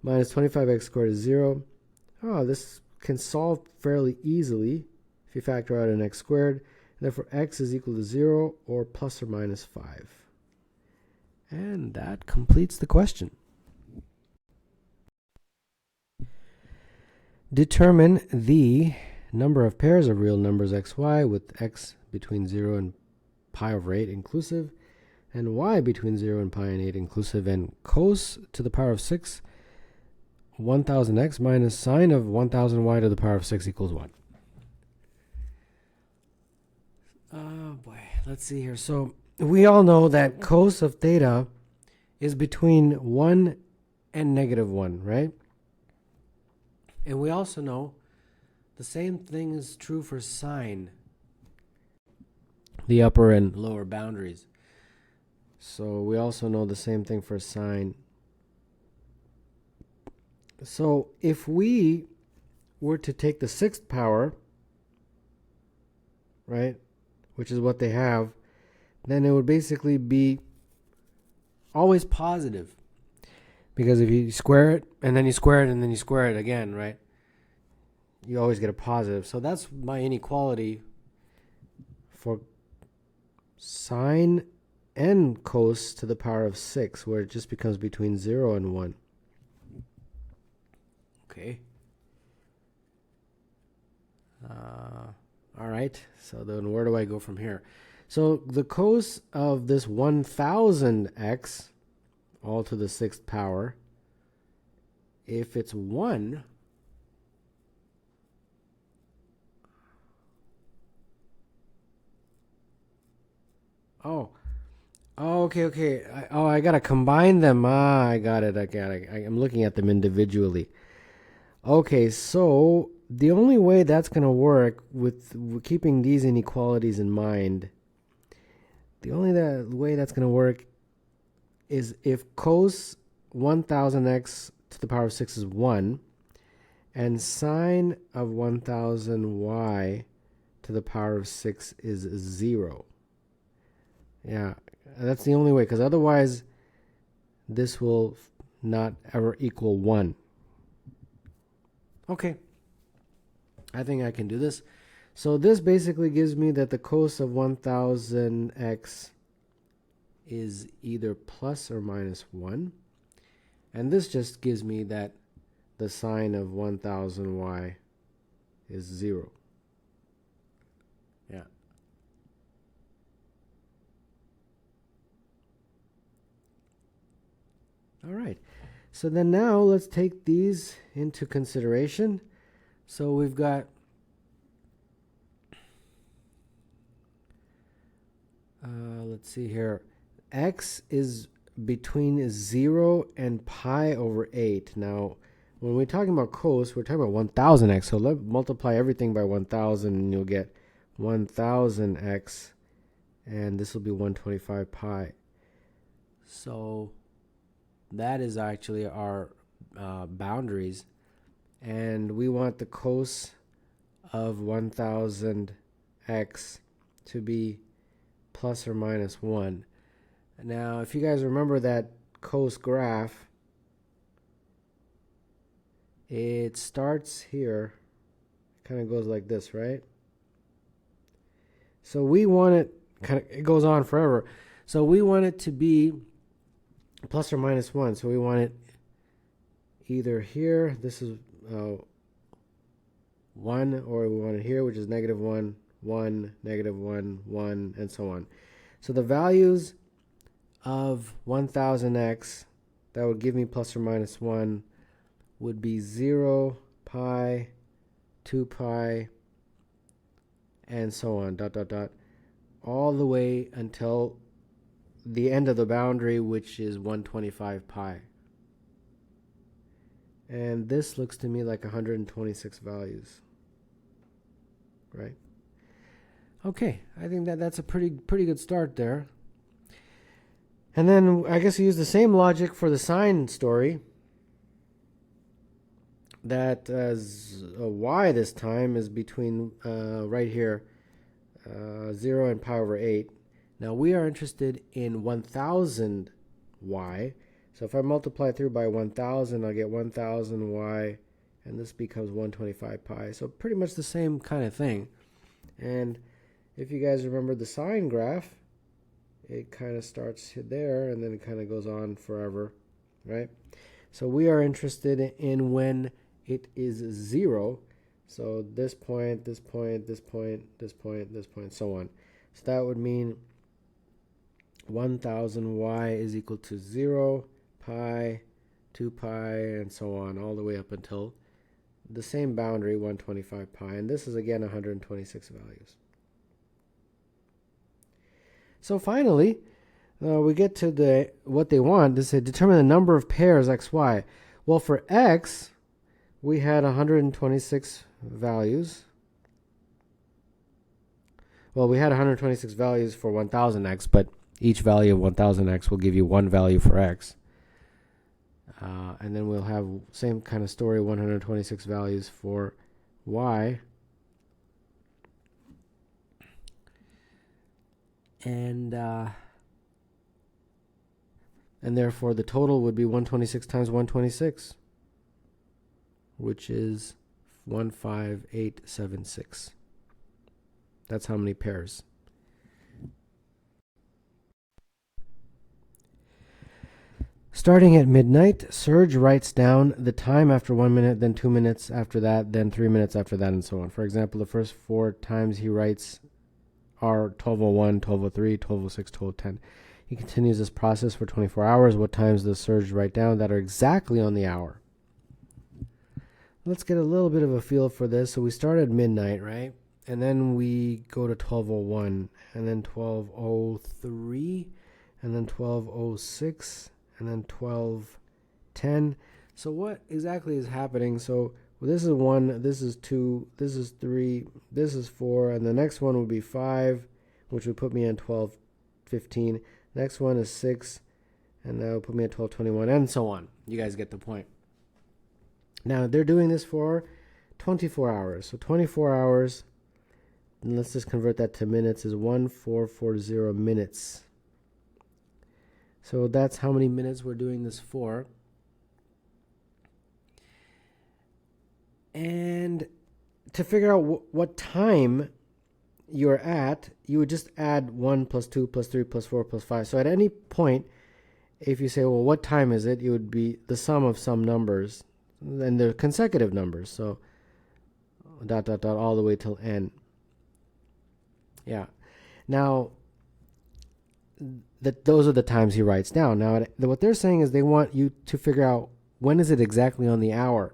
minus 25x squared is 0. Oh, this can solve fairly easily if you factor out an x squared. Therefore, x is equal to 0 or plus or minus 5. And that completes the question. Determine the number of pairs of real numbers xy with x between 0 and pi over 8 inclusive, and y between 0 and pi and 8 inclusive, and cos to the power of 6, 1000x minus sine of 1000y to the power of 6 equals 1. Oh boy, let's see here. So we all know that cos of theta is between 1 and negative 1, right? And we also know the same thing is true for sine, the upper and lower boundaries. So we also know the same thing for sine. So if we were to take the sixth power, right, which is what they have, then it would basically be always positive. Because if you square it, and then you square it, and then you square it again, right, you always get a positive. So that's my inequality for sine and cos to the power of 6, where it just becomes between 0 and 1. Okay. All right. So then where do I go from here? So the cos of this 1000x, all to the 6th power, if it's 1, okay. I gotta combine them. I got it. I'm looking at them individually. Okay, so the only way that's gonna work with keeping these inequalities in mind, the only way that's gonna work is if cos 1000x to the power of 6 is 1, and sine of 1000y to the power of 6 is 0. Yeah, that's the only way, because otherwise this will not ever equal 1. Okay, I think I can do this. So this basically gives me that the cos of 1000x is either plus or minus 1. And this just gives me that the sine of 1000y is 0. Yeah. All right. So then now let's take these into consideration. So we've got let's see here. X is between 0 and pi over 8. Now, when we're talking about cos, we're talking about 1000x. So let's multiply everything by 1000 and you'll get 1000x, and this will be 125 pi. So that is actually our boundaries, and we want the cos of 1000x to be plus or minus 1. Now, if you guys remember that cos graph, it starts here, kind of goes like this, right? So we want it, it goes on forever. So we want it to be plus or minus 1. So we want it either here, this is 1, or we want it here, which is negative 1, 1, negative 1, 1, and so on. So the values of 1000x that would give me plus or minus 1 would be 0, pi, 2 pi, and so on, dot, dot, dot, all the way until the end of the boundary, which is 125 pi. And this looks to me like 126 values, right? Okay, I think that's a pretty good start there. And then I guess we use the same logic for the sine story. That as y this time is between right here 0 and pi over 8. Now we are interested in 1000 y. So if I multiply through by 1000, I'll get 1000 y, and this becomes 125 pi. So pretty much the same kind of thing. And if you guys remember the sine graph, it kind of starts there and then it kind of goes on forever, right? So we are interested in when it is 0. So this point, this point, this point, this point, this point, so on. So that would mean 1000 y is equal to 0, pi, 2 pi, and so on, all the way up until the same boundary, 125 pi. And this is again 126 values. So finally, we get to what they want. They say determine the number of pairs x, y. Well, for x, we had 126 values. Well, we had 126 values for 1000x, but each value of 1000x will give you one value for x. And then we'll have same kind of story, 126 values for y. And therefore the total would be 126 times 126, which is 15876. That's how many pairs. Starting at midnight, Serge writes down the time after 1 minute, then 2 minutes after that, then 3 minutes after that, and so on. For example, the first 4 times he writes are 12:01, 12:03, 12:06, 12:10. He continues this process for 24 hours. What times does Serge write down that are exactly on the hour? Let's get a little bit of a feel for this. So we start at midnight, right? And then we go to 12:01, and then 12:03, and then 12:06, and then 12:10. So what exactly is happening? So this is 1, this is 2, this is 3, this is 4, and the next one would be 5, which would put me on 12:15. Next one is 6, and that would put me at 12:21, and so on. You guys get the point. Now, they're doing this for 24 hours. So 24 hours, and let's just convert that to minutes, is 1440 minutes. So that's how many minutes we're doing this for. And to figure out what time you're at, you would just add 1 plus 2 plus 3 plus 4 plus 5. So at any point, if you say, well, what time is it? It would be the sum of some numbers, and they're consecutive numbers. So dot, dot, dot, all the way till n. Yeah. Now, those are the times he writes down. Now, what they're saying is they want you to figure out when is it exactly on the hour.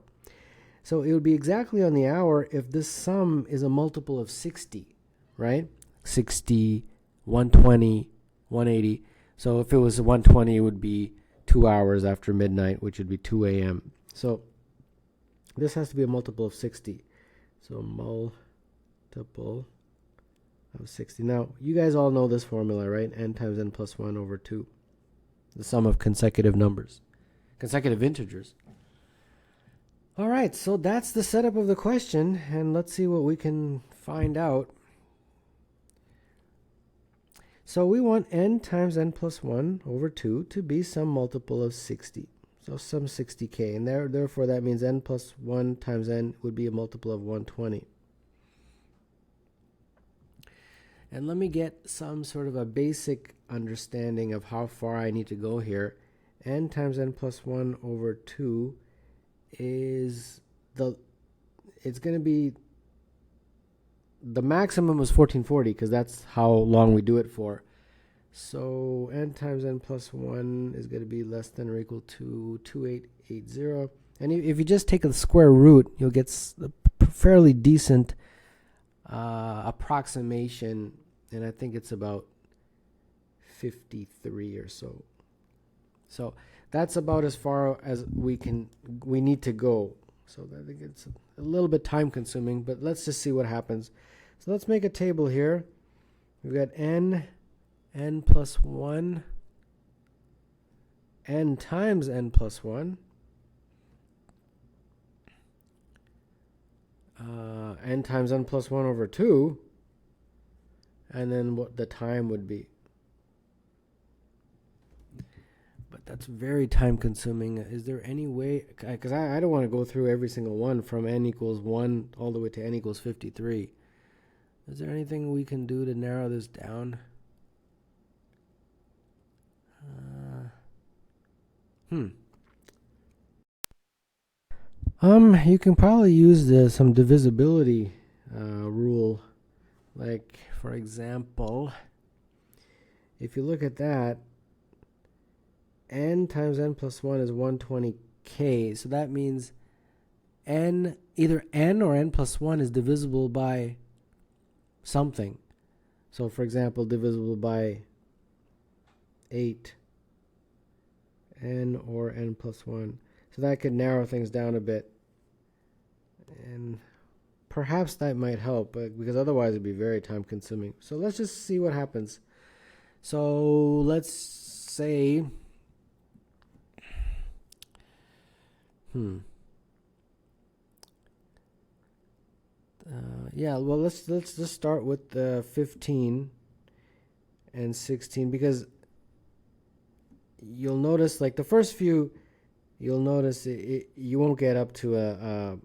So it would be exactly on the hour if this sum is a multiple of 60, right? 60, 120, 180. So if it was 120, it would be 2 hours after midnight, which would be 2 a.m. So this has to be a multiple of 60. So multiple of 60. Now, you guys all know this formula, right? N times n plus 1 over 2. The sum of consecutive numbers. Consecutive integers. All right, so that's the setup of the question, and let's see what we can find out. So we want n times n plus 1 over 2 to be some multiple of 60. So some 60k, and therefore that means n plus 1 times n would be a multiple of 120. And let me get some sort of a basic understanding of how far I need to go here. N times n plus 1 over 2 is it's going to be, the maximum was 1440 because that's how long we do it for. So n times n plus 1 is going to be less than or equal to 2880. And if you just take the square root, you'll get a fairly decent approximation, and I think it's about 53 or so. So that's about as far as we need to go. So I think it's a little bit time consuming, but let's just see what happens. So let's make a table here. We've got n plus 1, n times n plus 1, n times n plus 1 over 2, and then what the time would be. But that's very time consuming. Is there any way, because I don't want to go through every single one from n equals 1 all the way to n equals 53. Is there anything we can do to narrow this down? You can probably use some divisibility rule. Like, for example, if you look at that, n times n plus 1 is 120k. So that means either n or n plus 1 is divisible by something. So, for example, divisible by 8, n or n plus 1. So that could narrow things down a bit. And perhaps that might help, because otherwise it'd be very time consuming. So let's just see what happens. So let's say, yeah, well, let's just start with 15 and 16, because you'll notice, like the first few, you'll notice you won't get up to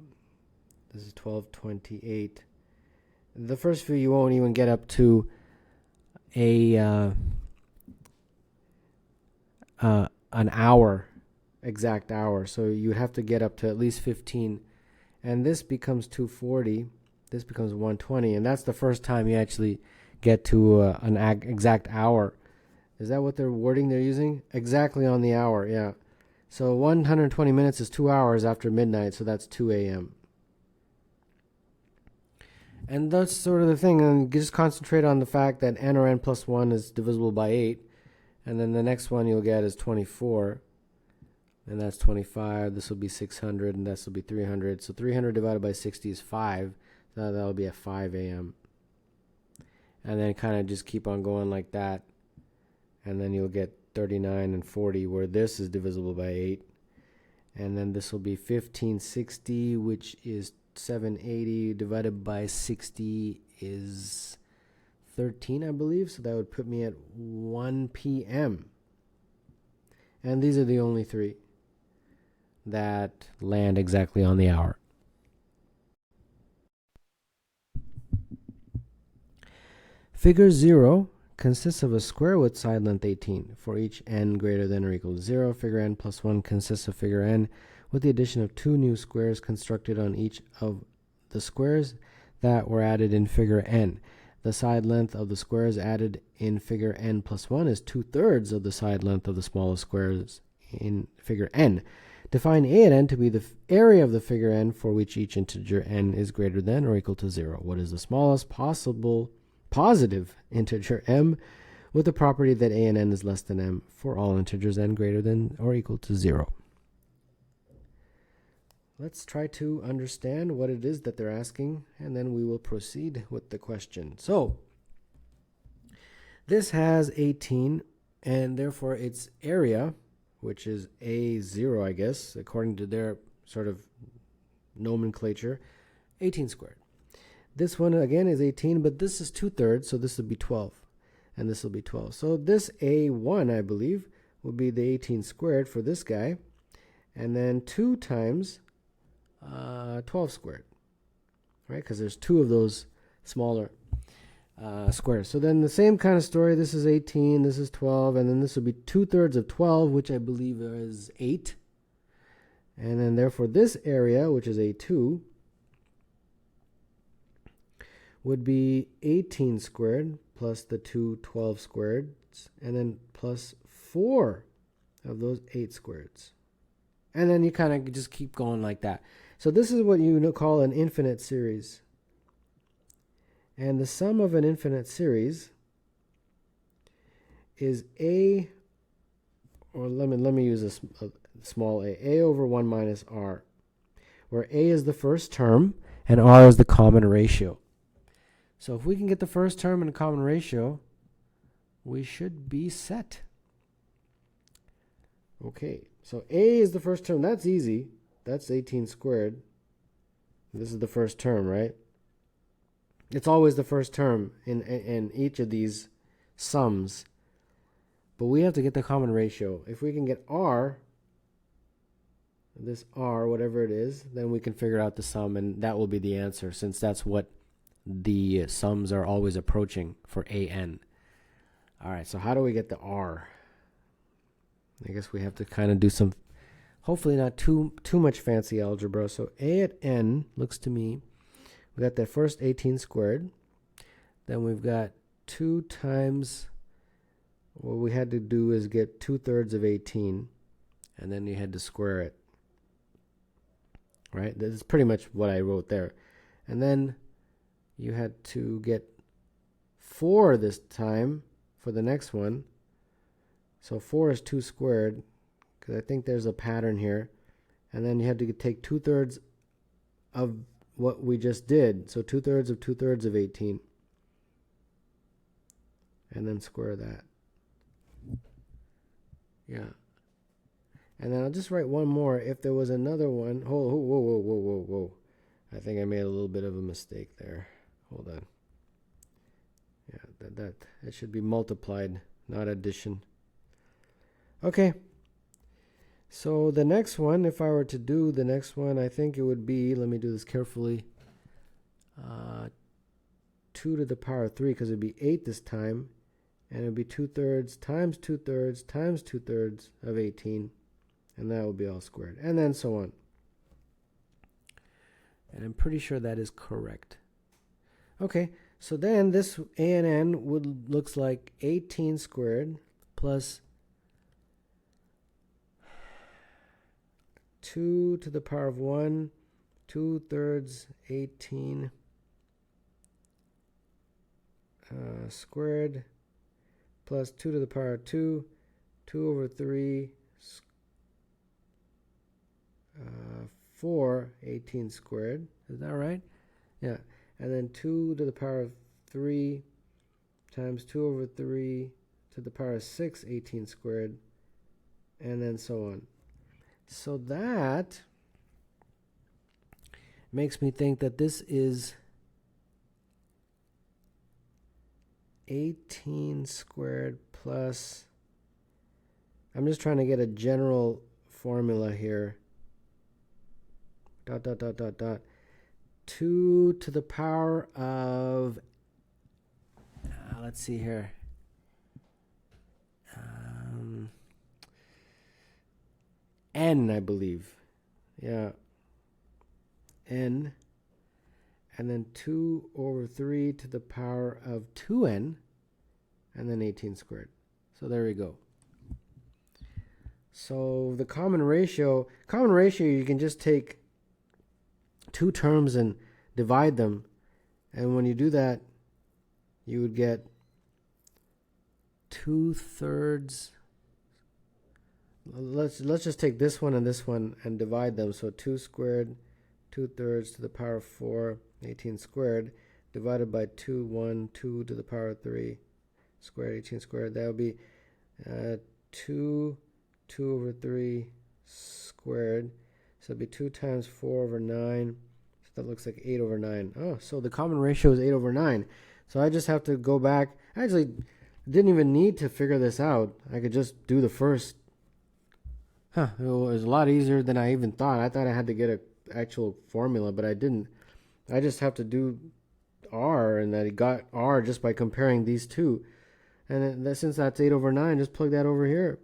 this is 1228. The first few you won't even get up to an hour, exact hour. So you would have to get up to at least 15, and this becomes 240. This becomes 120, and that's the first time you actually get to an exact hour. Is that what they're wording they're using? Exactly on the hour, yeah. So 120 minutes is 2 hours after midnight, so that's 2 a.m. And that's sort of the thing, and just concentrate on the fact that n or n plus 1 is divisible by 8, and then the next one you'll get is 24, and that's 25. This will be 600, and this will be 300. So 300 divided by 60 is 5. So that'll be at 5 a.m. And then kind of just keep on going like that, and then you'll get 39 and 40, where this is divisible by 8. And then this will be 1560, which is 780 divided by 60 is 13, I believe. So that would put me at 1 p.m. And these are the only three that land exactly on the hour. Figure 0 consists of a square with side length 18 for each n greater than or equal to 0. Figure n plus 1 consists of figure n with the addition of 2 new squares constructed on each of the squares that were added in figure n. The side length of the squares added in figure n plus 1 is 2/3 of the side length of the smallest squares in figure n. Define a at n to be the area of the figure n for which each integer n is greater than or equal to 0. What is the smallest possible positive integer m with the property that a and n is less than m for all integers n greater than or equal to 0. Let's try to understand what it is that they're asking, and then we will proceed with the question. So this has 18, and therefore its area, which is a0, I guess, according to their sort of nomenclature, 18 squared. This one, again, is 18, but this is 2/3, so this would be 12, and this will be 12. So this a1, I believe, would be the 18 squared for this guy, and then 2 times 12 squared, right? Because there's 2 of those smaller squares. So then the same kind of story. This is 18, this is 12, and then this would be 2/3 of 12, which I believe is 8. And then therefore this area, which is a2, would be 18 squared plus the 2 12 squareds, and then plus 4 of those 8 squareds. And then you kind of just keep going like that. So this is what you call an infinite series. And the sum of an infinite series is a, or let me use a small a over 1 minus r, where a is the first term and r is the common ratio. So if we can get the first term in a common ratio, we should be set. Okay, so a is the first term. That's easy. That's 18 squared. This is the first term, right? It's always the first term in each of these sums. But we have to get the common ratio. If we can get r, this r, whatever it is, then we can figure out the sum, and that will be the answer, since that's what the sums are always approaching for an. All right, so how do we get the r? I guess we have to kind of do some, hopefully not too much fancy algebra. So a at n looks to me, we got that first 18 squared. Then we've got 2 times, what we had to do is get 2/3 of 18, and then you had to square it. Right? This is pretty much what I wrote there. And then you had to get 4 this time for the next one. So 4 is 2 squared, because I think there's a pattern here. And then you had to take 2/3 of what we just did. So 2/3 of 2/3 of 18. And then square that. Yeah. And then I'll just write one more. If there was another one. Whoa. I think I made a little bit of a mistake there. Hold on. Yeah, it should be multiplied, not addition. Okay. So the next one, if I were to do the next one, I think it would be, let me do this carefully, 2 to the power 3, because it would be 8 this time. And it would be 2/3 times 2/3 times 2/3 of 18. And that would be all squared. And then so on. And I'm pretty sure that is correct. Okay, so then this a and n looks like 18 squared plus 2 to the power of 1, 2/3 18 squared plus 2 to the power of 2, 2 over 3, 4, 18 squared. Is that right? Yeah. And then 2 to the power of 3 times 2 over 3 to the power of 6, 18 squared, and then so on. So that makes me think that this is 18 squared plus, I'm just trying to get a general formula here, dot, 2 to the power of, let's see here, n, I believe. Yeah, n, and then 2 over 3 to the power of 2n, and then 18 squared. So there we go. So the common ratio, you can just take 2 terms and divide them, and when you do that, you would get 2/3. Let's just take this one and divide them. So 2 squared, 2/3 to the power of 4, 18 squared, divided by 2, 1, 2 to the power of 3 squared, 18 squared. That would be 2 over 3 squared. So it'd be 2 times 4 over 9. So that looks like 8 over 9. Oh, so the common ratio is 8 over 9. So I just have to go back. I actually didn't even need to figure this out. I could just do the first. It was a lot easier than I even thought. I thought I had to get an actual formula, but I didn't. I just have to do r, and I got r just by comparing these two. And then, since that's 8 over 9, just plug that over here.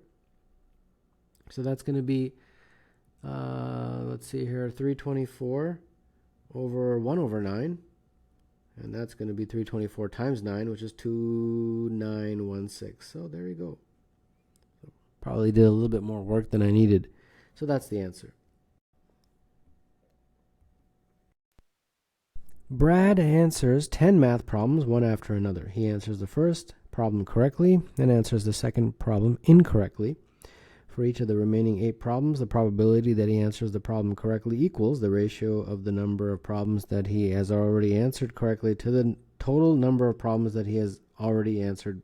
So that's going to be, let's see here, 324 over 1 over 9. And that's going to be 324 times 9, which is 2916. So there you go. Probably did a little bit more work than I needed. So that's the answer. Brad answers 10 math problems one after another. He answers the first problem correctly and answers the second problem incorrectly. for each of the remaining 8 problems, the probability that he answers the problem correctly equals the ratio of the number of problems that he has already answered correctly to the total number of problems that he has already answered.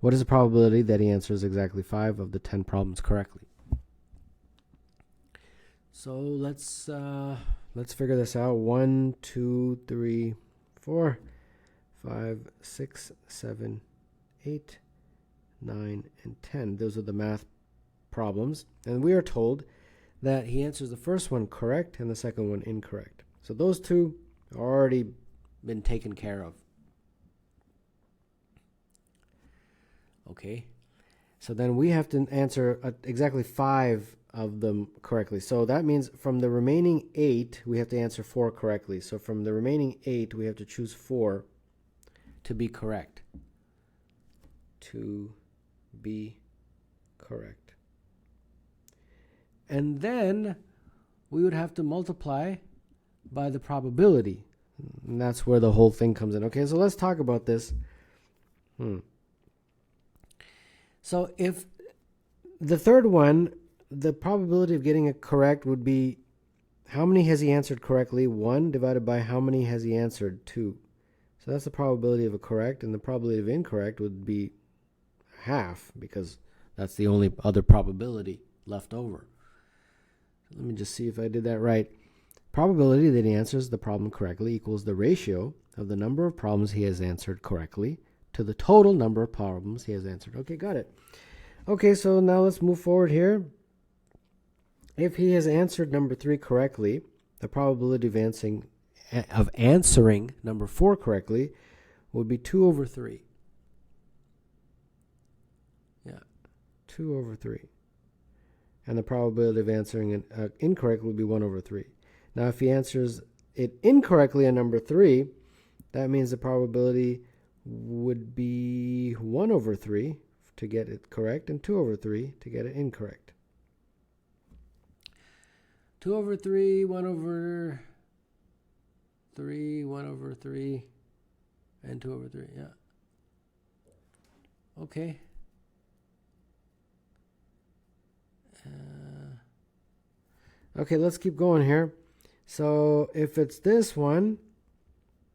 What is the probability that he answers exactly 5 of the 10 problems correctly? So let's figure this out. 1, 2, 3, 4, 5, 6, 7, 8, 9, and 10. Those are the math problems. And we are told that he answers the first one correct and the second one incorrect. So those two are already been taken care of. Okay. So then we have to answer exactly 5 of them correctly. So that means from the remaining 8, we have to answer 4 correctly. So from the remaining 8, we have to choose 4 to be correct. To be correct. And then we would have to multiply by the probability. And that's where the whole thing comes in. Okay, so let's talk about this. So if the third one, the probability of getting it correct would be, how many has he answered correctly? 1 divided by how many has he answered? 2. So that's the probability of a correct, and the probability of incorrect would be half, because that's the only other probability left over. So let me just see if I did that right. Probability that he answers the problem correctly equals the ratio of the number of problems he has answered correctly to the total number of problems he has answered. Okay, got it. Okay, so now let's move forward here. If he has answered number 3 correctly, the probability of answering number 4 correctly would be 2 over 3. Yeah, 2 over 3. And the probability of answering it incorrect would be 1 over 3. Now, if he answers it incorrectly on number 3, that means the probability would be 1 over 3 to get it correct and 2 over 3 to get it incorrect. 2 over 3, 1 over 3, 1 over 3, and 2 over 3, yeah. Okay. Okay, let's keep going here. So if it's this one,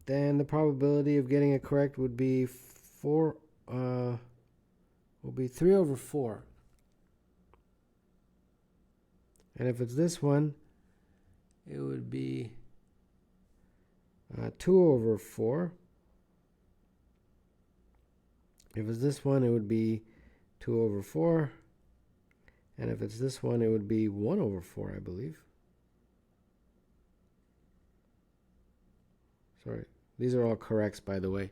then the probability of getting it correct would be 3 over 4. And if it's this one, it would be 2 over 4. If it's this one, it would be 2 over 4. And if it's this one, it would be 1 over 4, I believe. Sorry, these are all corrects, by the way.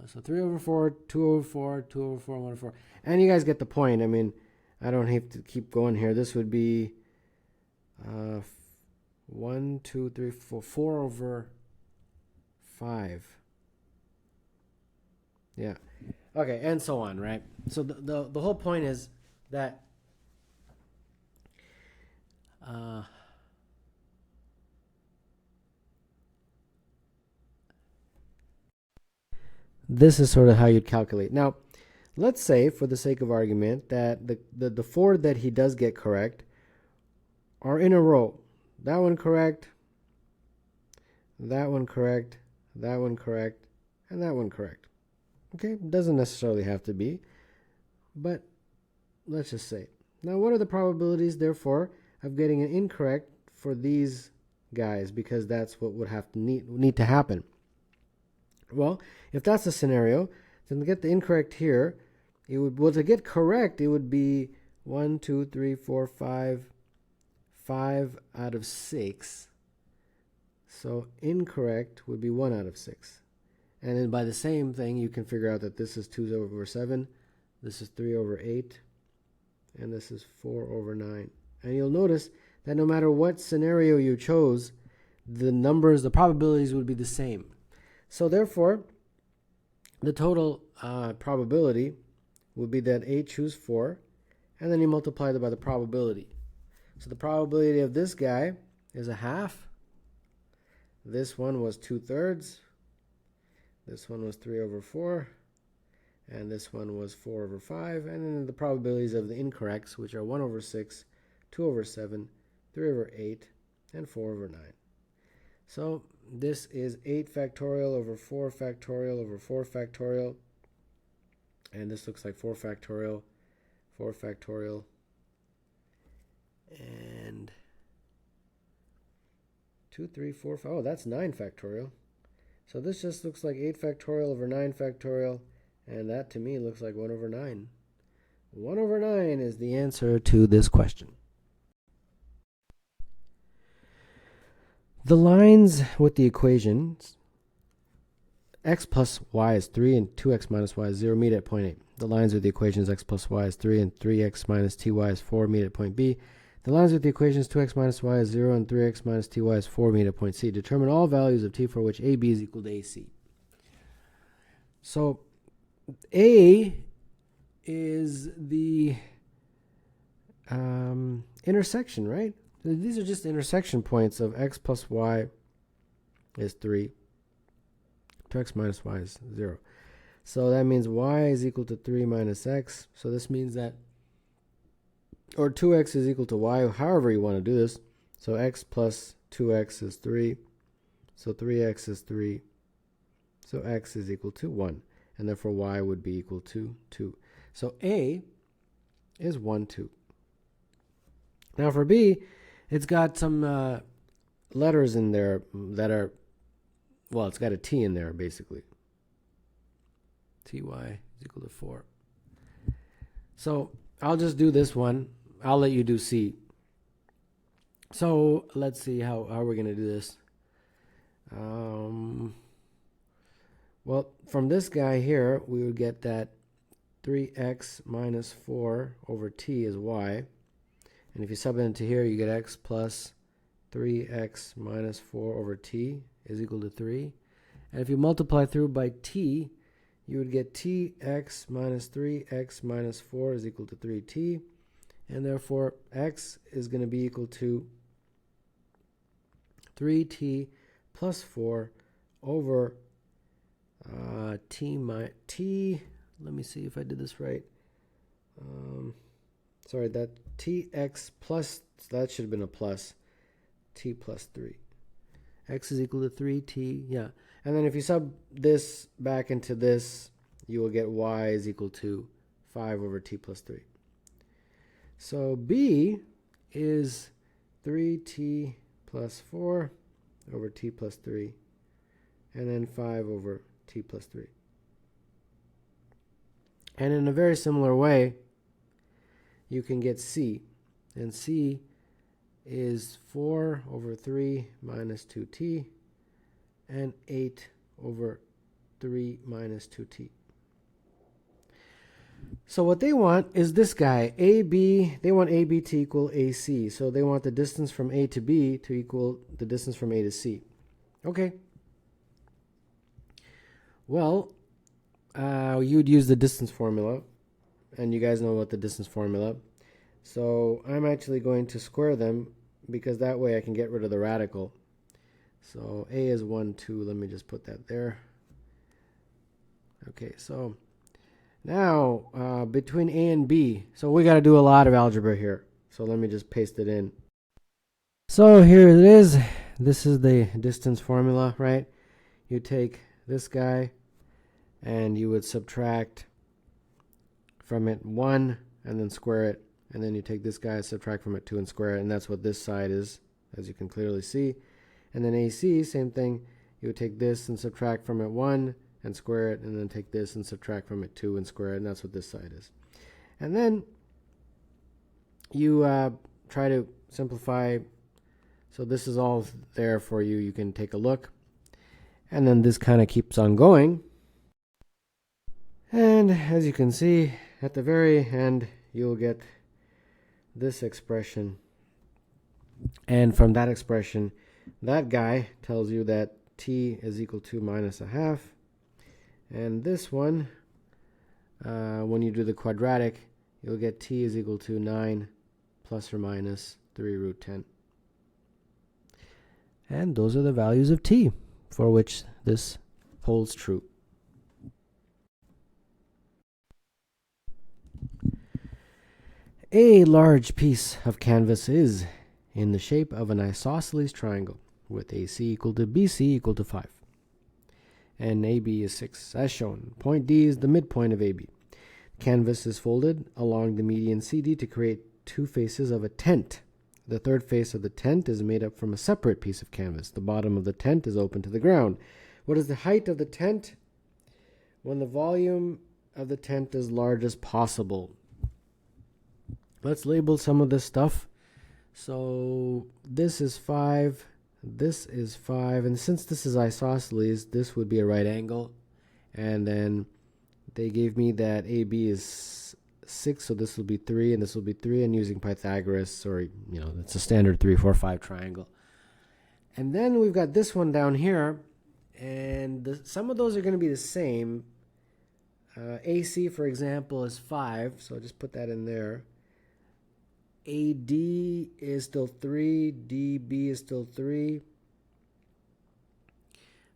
So 3 over 4, 2 over 4, 2 over 4, 1 over 4. And you guys get the point. I mean, I don't have to keep going here. This would be 1, 2, 3, 4, 4 over 5. Yeah. Okay, and so on, right? So the whole point is that this is sort of how you'd calculate. Now, let's say, for the sake of argument, that the 4 that he does get correct are in a row. That one correct, that one correct, that one correct, and that one correct. Okay, doesn't necessarily have to be, but let's just say. Now, what are the probabilities, therefore, of getting an incorrect for these guys? Because that's what would have to need to happen. Well, if that's the scenario, then to get the incorrect here, it would, well, to get correct, it would be 1, 2, 3, 4, 5 out of 6. So incorrect would be 1 out of 6. And then by the same thing, you can figure out that this is 2 over 7, this is 3 over 8, and this is 4 over 9. And you'll notice that no matter what scenario you chose, the numbers, the probabilities would be the same. So therefore, the total probability would be that 8 choose 4, and then you multiply that by the probability. So the probability of this guy is a half. This one was 2/3. This one was 3 over 4. and this one was 4 over 5, and then the probabilities of the incorrects, which are 1 over 6, 2 over 7, 3 over 8, and 4 over 9. So this is 8 factorial over 4 factorial over 4 factorial, and this looks like 4 factorial, 4 factorial, and 2, 3, 4, 5. Oh, that's 9 factorial. So this just looks like 8 factorial over 9 factorial, and that to me looks like 1 over 9. 1 over 9 is the answer to this question. The lines with the equations x plus y is 3 and 2x minus y is 0 meet at point A. The lines with the equations x plus y is 3 and 3x minus ty is 4 meet at point B. The lines with the equations 2x minus y is 0 and 3x minus ty is 4 meet at point C. Determine all values of t for which AB is equal to AC. So A is the intersection, right? So these are just intersection points of x plus y is 3, 2x minus y is 0. So that means y is equal to 3 minus x. So this means that, or 2x is equal to y, however you want to do this. So x plus 2x is 3. So 3x is 3. So x is equal to 1. And therefore y would be equal to 2. So A is 1, 2. Now for B, it's got some letters in there that are, well, it's got a t in there basically. Ty is equal to 4. So I'll just do this one. I'll let you do C. So let's see how we're going to do this. Well, from this guy here, we would get that 3x minus 4 over t is y. And if you sub it into here, you get x plus 3x minus 4 over t is equal to 3. And if you multiply through by t, you would get tx minus 3x minus 4 is equal to 3t. And therefore, x is going to be equal to 3t plus 4 over t, let me see if I did this right. Sorry, that tx plus, that should have been a plus, t plus 3. X is equal to 3t, yeah. And then if you sub this back into this, you will get y is equal to 5 over t plus 3. So B is 3t plus 4 over t plus 3, and then 5 over t plus 3. And in a very similar way, you can get C. And C is 4 over 3 minus 2t, and 8 over 3 minus 2t. So what they want is this guy, AB. They want AB to equal AC. So they want the distance from A to B to equal the distance from A to C. Okay. Well, you'd use the distance formula. And you guys know about the distance formula. So I'm actually going to square them, because that way I can get rid of the radical. So A is 1, 2. Let me just put that there. Okay, so now between A and B, so we got to do a lot of algebra here. So let me just paste it in. So here it is. This is the distance formula, right? You take this guy and you would subtract from it 1 and then square it. And then you take this guy, subtract from it 2 and square it. And that's what this side is, as you can clearly see. And then AC, same thing. You would take this and subtract from it 1 and square it, and then take this and subtract from it 2 and square it, and that's what this side is. And then you try to simplify. So this is all there for you. You can take a look. And then this kind of keeps on going. And as you can see, at the very end, you'll get this expression. And from that expression, that guy tells you that t is equal to minus a half. And this one, when you do the quadratic, you'll get t is equal to 9 plus or minus 3 root 10. And those are the values of t for which this holds true. A large piece of canvas is in the shape of an isosceles triangle with AC equal to BC equal to 5. And AB is 6, as shown. Point D is the midpoint of AB. Canvas is folded along the median CD to create two faces of a tent. The third face of the tent is made up from a separate piece of canvas. The bottom of the tent is open to the ground. What is the height of the tent? When the volume of the tent is large as possible. Let's label some of this stuff. So this is 5, this is 5, and since this is isosceles, this would be a right angle. And then they gave me that AB is 6, so this will be 3, and this will be 3, and using Pythagoras, or, it's a standard 3, 4, 5 triangle. And then we've got this one down here, and some of those are going to be the same. AC, for example, is 5, so I'll just put that in there. AD is still 3, DB is still 3.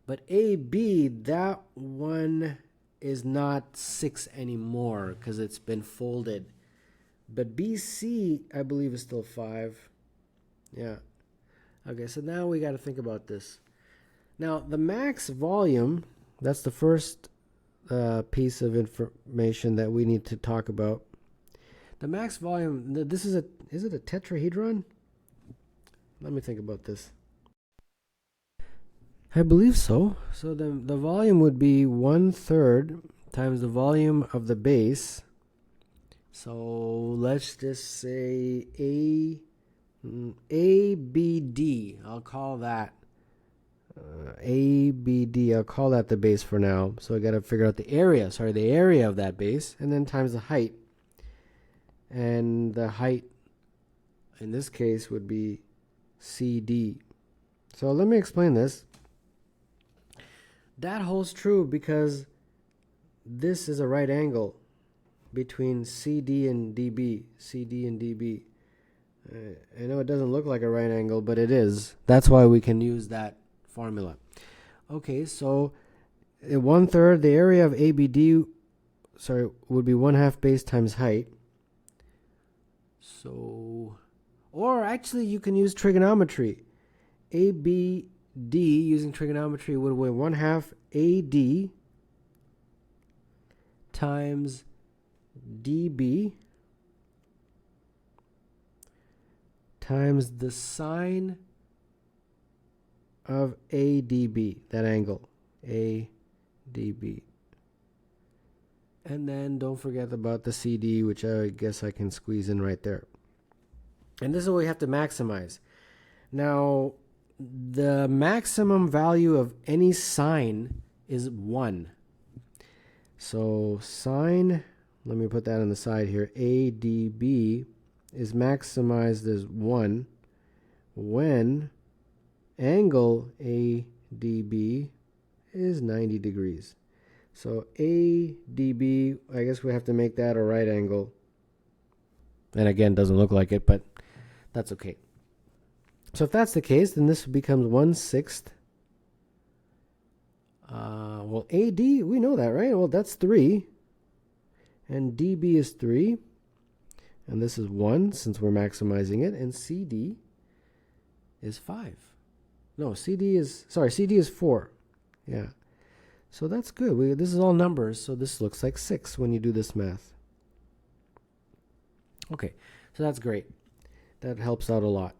But AB, that one is not 6 anymore because it's been folded. But BC, I believe, is still 5. Yeah. Okay, so now we got to think about this. Now, the max volume, that's the first piece of information that we need to talk about. The max volume, this is is it a tetrahedron? Let me think about this. I believe so. So the volume would be 1/3 times the volume of the base. So let's just say ABD. I'll call that ABD. I'll call that the base for now. So I got to figure out the area. Sorry, the area of that base, and then times the height. And the height in this case would be CD. So let me explain this. That holds true because this is a right angle between CD and DB. CD and DB. I know it doesn't look like a right angle, but it is. That's why we can use that formula. Okay, so 1/3, the area of ABD, would be 1/2 base times height. So, or actually you can use trigonometry. ABD using trigonometry would weigh 1/2 AD times DB times the sine of ADB, that angle, ADB. And then don't forget about the CD, which I guess I can squeeze in right there. And this is what we have to maximize. Now, the maximum value of any sine is 1. So sine, let me put that on the side here, ADB is maximized as 1 when angle ADB is 90 degrees. So ADB, I guess we have to make that a right angle. And again, doesn't look like it, but that's okay. So if that's the case, then this becomes 1/6. Well, AD, we know that, right? Well, that's 3. And DB is 3. And this is 1, since we're maximizing it. And CD is 5. No, CD is 4. Yeah. So that's good. This is all numbers, so this looks like 6 when you do this math. Okay, so that's great. That helps out a lot.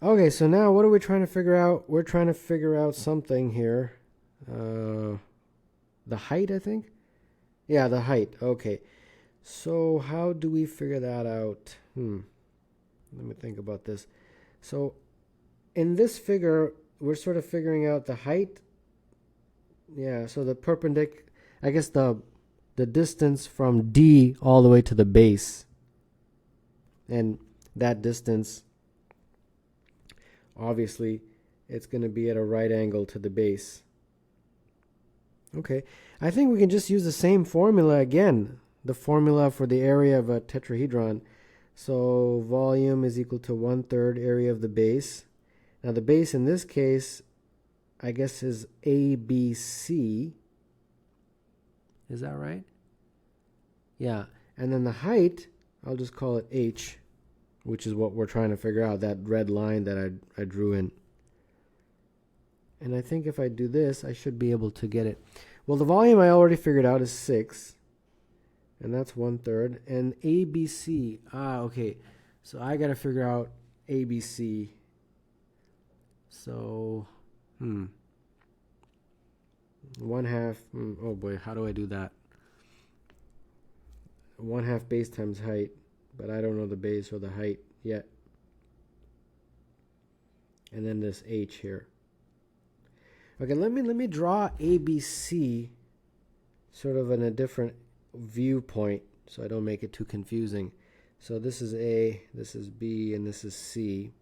Okay, so now what are we trying to figure out? We're trying to figure out something here. The height, I think? Yeah, the height. Okay. So how do we figure that out? Let me think about this. So in this figure, we're sort of figuring out the height. Yeah, so the perpendicular, I guess the distance from D all the way to the base. And that distance, obviously, it's going to be at a right angle to the base. Okay, I think we can just use the same formula again. The formula for the area of a tetrahedron. So volume is equal to 1/3 area of the base. Now the base in this case, I guess, is ABC. Is that right? Yeah. And then the height I'll just call it h, which is what we're trying to figure out, that red line that I drew in. And I think if I do this, I should be able to get it. Well, the volume I already figured out is 6. And that's 1/3. And ABC, okay. So I got to figure out ABC. So, 1/2, oh boy, how do I do that? 1/2 base times height, but I don't know the base or the height yet. And then this h here. Okay, let me draw ABC sort of in a different viewpoint so I don't make it too confusing. So this is A, this is B, and this is C.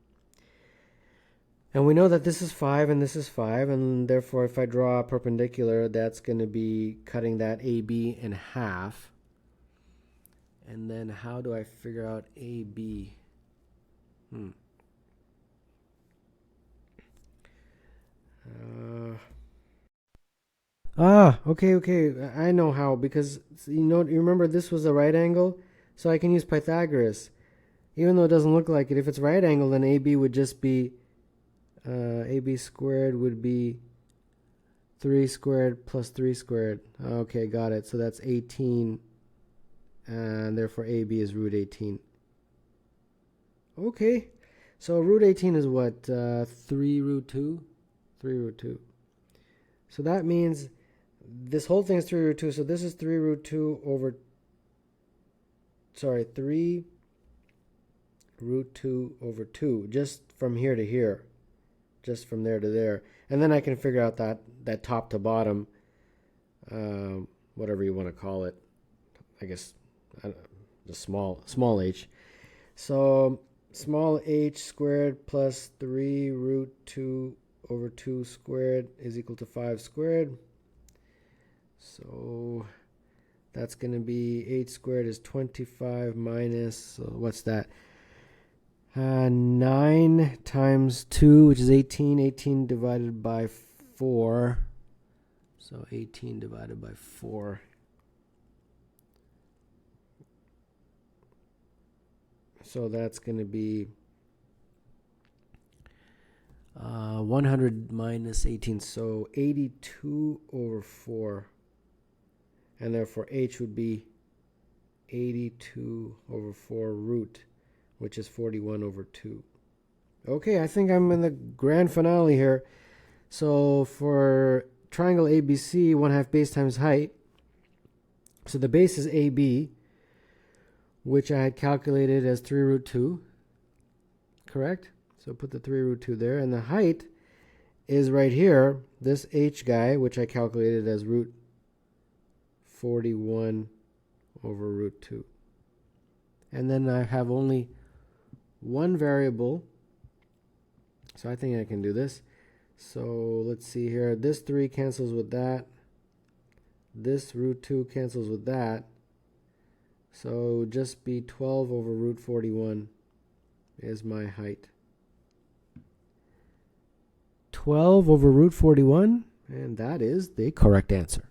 And we know that this is 5 and this is 5, and therefore if I draw a perpendicular, that's going to be cutting that AB in half. And then how do I figure out AB? Okay, I know how, because you remember this was a right angle, so I can use Pythagoras. Even though it doesn't look like it, if it's right angle, then AB would just be, AB squared would be 3 squared plus 3 squared. Okay, got it. So that's 18, and therefore AB is root 18. Okay, so root 18 is what, 3 root 2? 3 root 2. So that means this whole thing is 3 root 2, so this is 3 root 2 over, 3 root 2 over 2, just from here to here, just from there to there. And then I can figure out that top to bottom, whatever you want to call it, I guess, the small h. So small h squared plus 3 root 2 over 2 squared is equal to 5 squared. So that's going to be 8 squared is 25 minus, so what's that? 9 times 2, which is 18. 18 divided by 4. So 18 divided by 4. So that's going to be 100 minus 18, so 82 over 4. And therefore h would be 82 over 4 root, which is 41 over 2. Okay, I think I'm in the grand finale here. So for triangle ABC, 1/2 base times height. So the base is AB, which I had calculated as 3 root 2. Correct? So put the 3 root 2 there. And the height is right here, this h guy, which I calculated as root 41 over root 2. And then I have only one variable, so I think I can do this. So let's see here. This 3 cancels with that. This root 2 cancels with that. So just be 12 over root 41 is my height. 12 over root 41, and that is the correct answer.